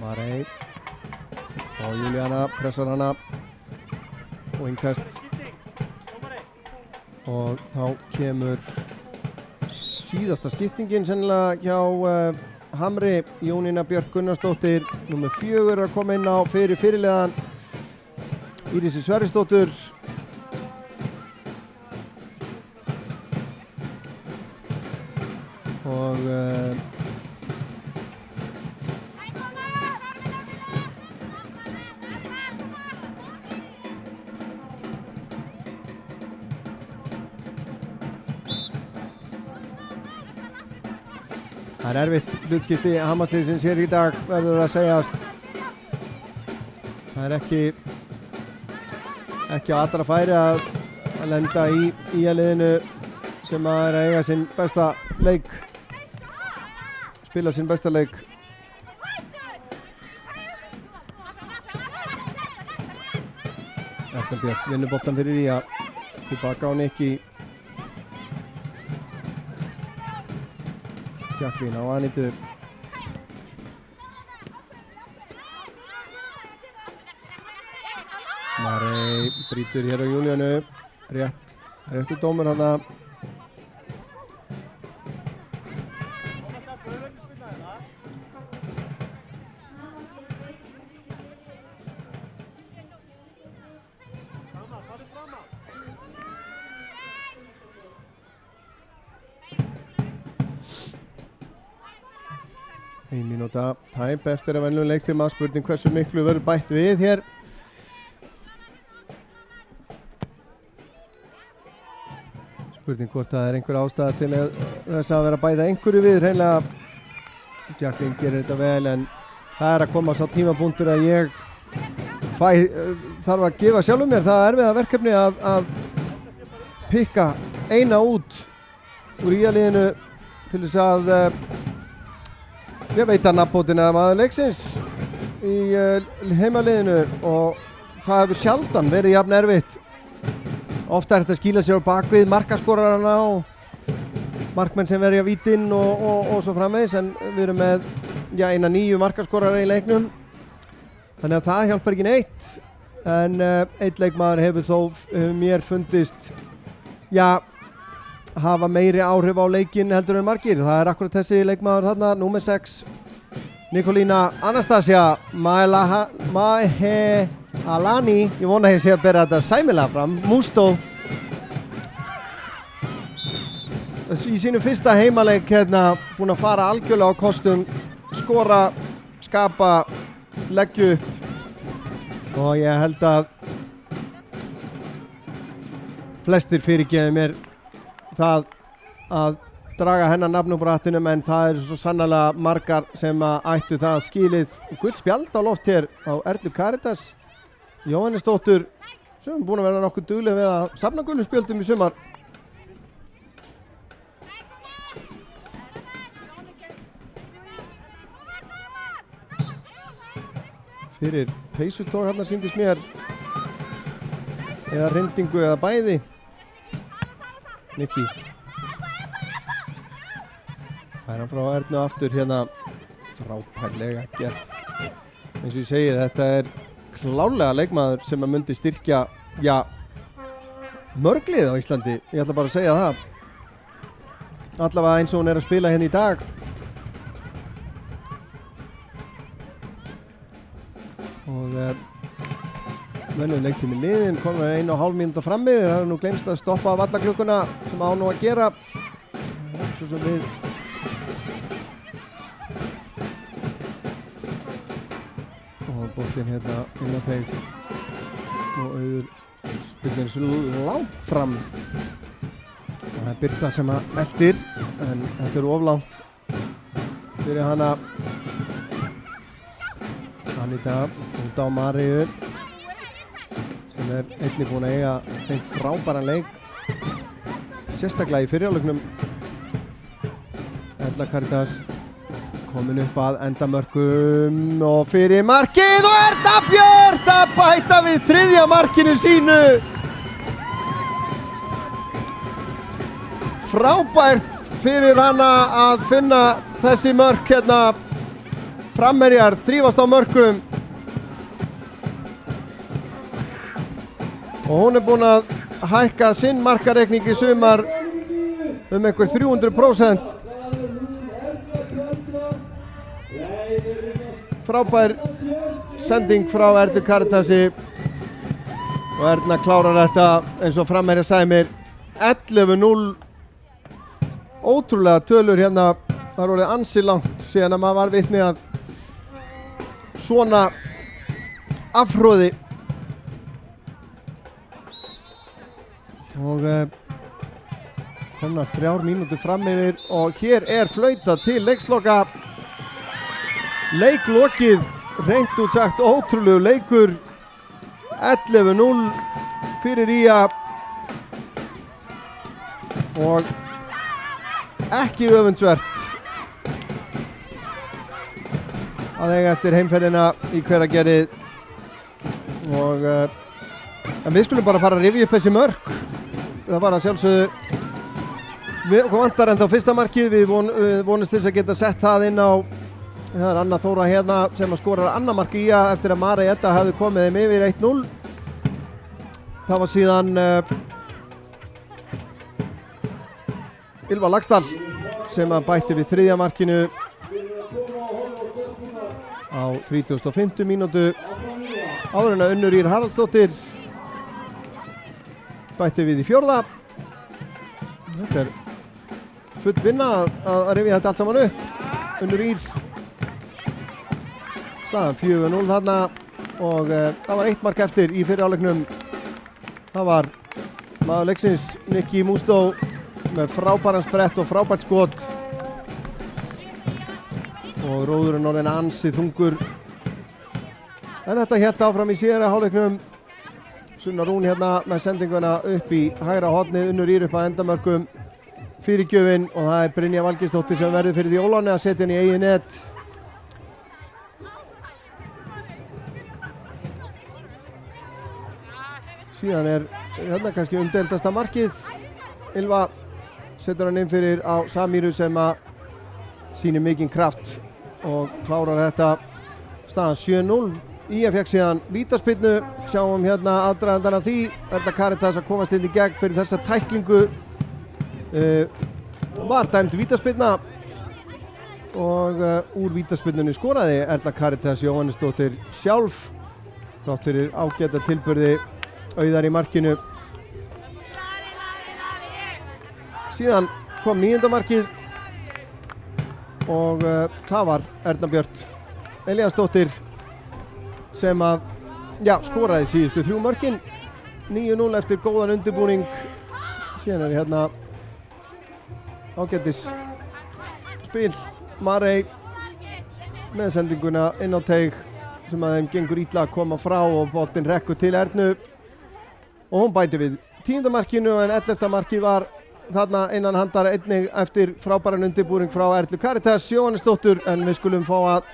Marey. Og Júlíana pressar hana og innkast og þá kemur síðasta skiptingin sennilega hjá Hamri. Jónína Björk Gunnarsdóttir númer 4 að koma inn á fyrir fyrirliðan Írisi Sverrisdóttur. Og það erfitt hlutskipti Hamarsliðsins hér í dag, verður að segjast. Það ekki á allra færi að lenda í liðinu sem að eiga sinn besta leik, spila sinn besta leik. Erna Björk vinnur boltan fyrir Ía, tilbaka á Nikki. Jacqueline á Anitu. Marey brýtur hér á Júlíanu. Réttu dómur hana. Ein mínúta tæp eftir að venjulegum leiktíma. Spurning hversu miklu verður bætt við hér. Spurning hvort það einhver ástæða til þess að vera að bæta einhverju við. Hreinlega Jacqueline gerir þetta vel en það að koma sá tímapunktur að ég þarf að gefa sjálfum mér það erfiða verkefni að pikka eina út úr IA-liðinu til þess að ég veit að nafnbótin er maður leiksins í heimaliðinu og það hefur sjaldan verið jafn erfitt. Ofta er þetta að skýla sér á bakvið markaskorarana og markmenn sem verja vítinn og svo framvegis en við erum með eina 9 markaskorara í leiknum þannig að það hjálpar ekki neitt en einn leikmaður hefur þó mér fundist hafa meiri áhrif á leikinn heldur en margir. Það er akkurat þessi leikmaður þarna, númer 6 Nikolína Anastasia Mahealani, ég vona að ég sé að bera þetta sæmilega fram, Musto í sínum fyrsta heimaleik búin að fara algjörlega á kostum, skora, skapa, leggja upp og ég held að flestir fyrirgefi mér það að draga hennar nafn úr hattinum en það er svo sannarlega margar sem ættu það skilið. Gult spjald á loft hér á Erlu Karitas Jóhannesdóttur sem er búin að vera nokkuð dugleg við að safna gulum spjöldum í sumar. Fyrir peysutók hérna sýndist mér eða hrindingu eða bæði. Nikki fær hann frá Ernu aftur hérna, frábærlega gert. Eins og ég segi, þetta er klárlega leikmaður sem að myndi styrkja mörglið á Íslandi. Ég ætla bara að segja það. Allavega eins og hún er að spila hérna í dag. Og velum leiktími liðin, komum við 1,5 mínúta fram yfir. Það er nú gleymst að stoppa vallaklukkuna sem á nú að gera. Svo sem við boltinn hérna inn á teig og Auður spillir svo langt fram og það er Birta sem að eldir en þetta er oflangt fyrir hana Anita út á Maríu sem er einnig búin að eiga fengt frábæran leik sérstaklega í fyrrjáleiknum. Erla Karitas komin upp að endamörkum og fyrir markið og Erna Björk að bæta við 3. markinu sínu. Frábært fyrir hana að finna þessi mörk hérna. Framherjar þrífast á mörkum og hún er búin að hækka sinn markareikning í sumar einhver 300%. Frábær sending frá Erlu Karitasi og Erna klárar þetta eins og framherja sagði mér 11-0. Ótrúlega tölur hérna, það er orðið ansi langt síðan að maður var vitni að svona afhróði og komnar 3 mínútur fram yfir og hér er flautað til leiksloka. Leiklokið, reynt út sagt ótrúlegu leikur, 11-0 fyrir IA og ekki öfundsvert að eiga eftir heimferðina í Hveragerði og en við skulum bara fara að rifja upp þessi mörk. Það var að sjálfsögðu við vantar ennþá fyrsta markið, við vonumst til að geta sett það inn á. Það er Anna Þóra hérna sem að skorar annað mark í IA eftir að Mari Edda hefði komið þeim yfir 1-0. Það var síðan Ylva Laxdal sem að bætti við 3. markinu á 35. mínútu. Áður en að Unnur Ýr Haraldsdóttir bætti við í 4. Þetta er full vinna að rifja þetta allt saman upp. Unnur Ýr staðan 4-0 þarna og það var 1 mark eftir í fyrri hálfleiknum. Það var maður leiksins Nikki Musto með frábæran sprett og frábært skot og róðurinn orðinn ansi þungur. En þetta hélt áfram í síðari hálfleiknum. Sunna Rún hérna með sendinguna upp í hægra hornið, Unnur Ýr upp að endamörkum fyrirgjöfin og það er Brynja Valgeirsdóttir sem verður fyrir því óláni að setja henni í eigin net. Síðan er hérna kannski umdeildasta markið. Ylva setur hann inn fyrir á Samíru sem að sýnir mikinn kraft og klárar þetta. Staðan 7-0. Ía fekk síðan vítaspyrnu, sjáum hérna aðdragandann af því. Erla Karítas að komast inn í gegn fyrir þessa tæklingu. Var dæmd vítaspyrna og úr vítaspyrnunni skoraði Erla Karítas Jóhannesdóttir sjálf þrátt fyrir ágæta tilburði Auðar í markinu. Síðan kom 9. markið og það var Erna Björt Elíasdóttir sem að skoraði síðustu 3 mörkin. 9-0 eftir góðan undirbúning. Síðan er hérna ágætis spil. Marey með sendinguna inn á teig sem að þeim gengur illa að koma frá og boltinn rekkur til Ernu og hún bæti við 10. markinu en 11. markið var þarna innan handar einnig eftir frábæran undirbúning frá Erlu Karítas Jóhannesdóttur, en við skulum fá að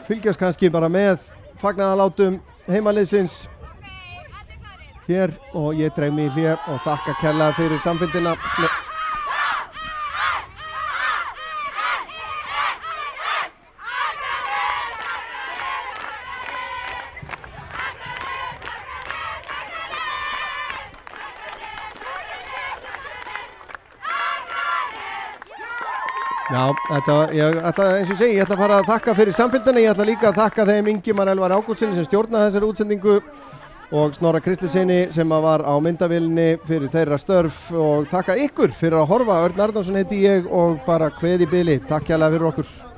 fylgjast kannski bara með fagnaðarlátum heimaliðsins hér og ég dreif mig í hlé og þakka kærlega fyrir samfylgdina. Já, eins og ég segi, ég ætla að fara að þakka fyrir samfylgdina. Ég ætla líka að þakka þeim Ingimar Elvar Ágústssyni sem stjórnaði þessari útsendingu og Snorra Kristlisyni sem var á myndavélinni fyrir þeirra störf, og þakka ykkur fyrir að horfa. Örn Arnarsson heiti ég og bara kveð í bili. Takk hérlega fyrir okkur.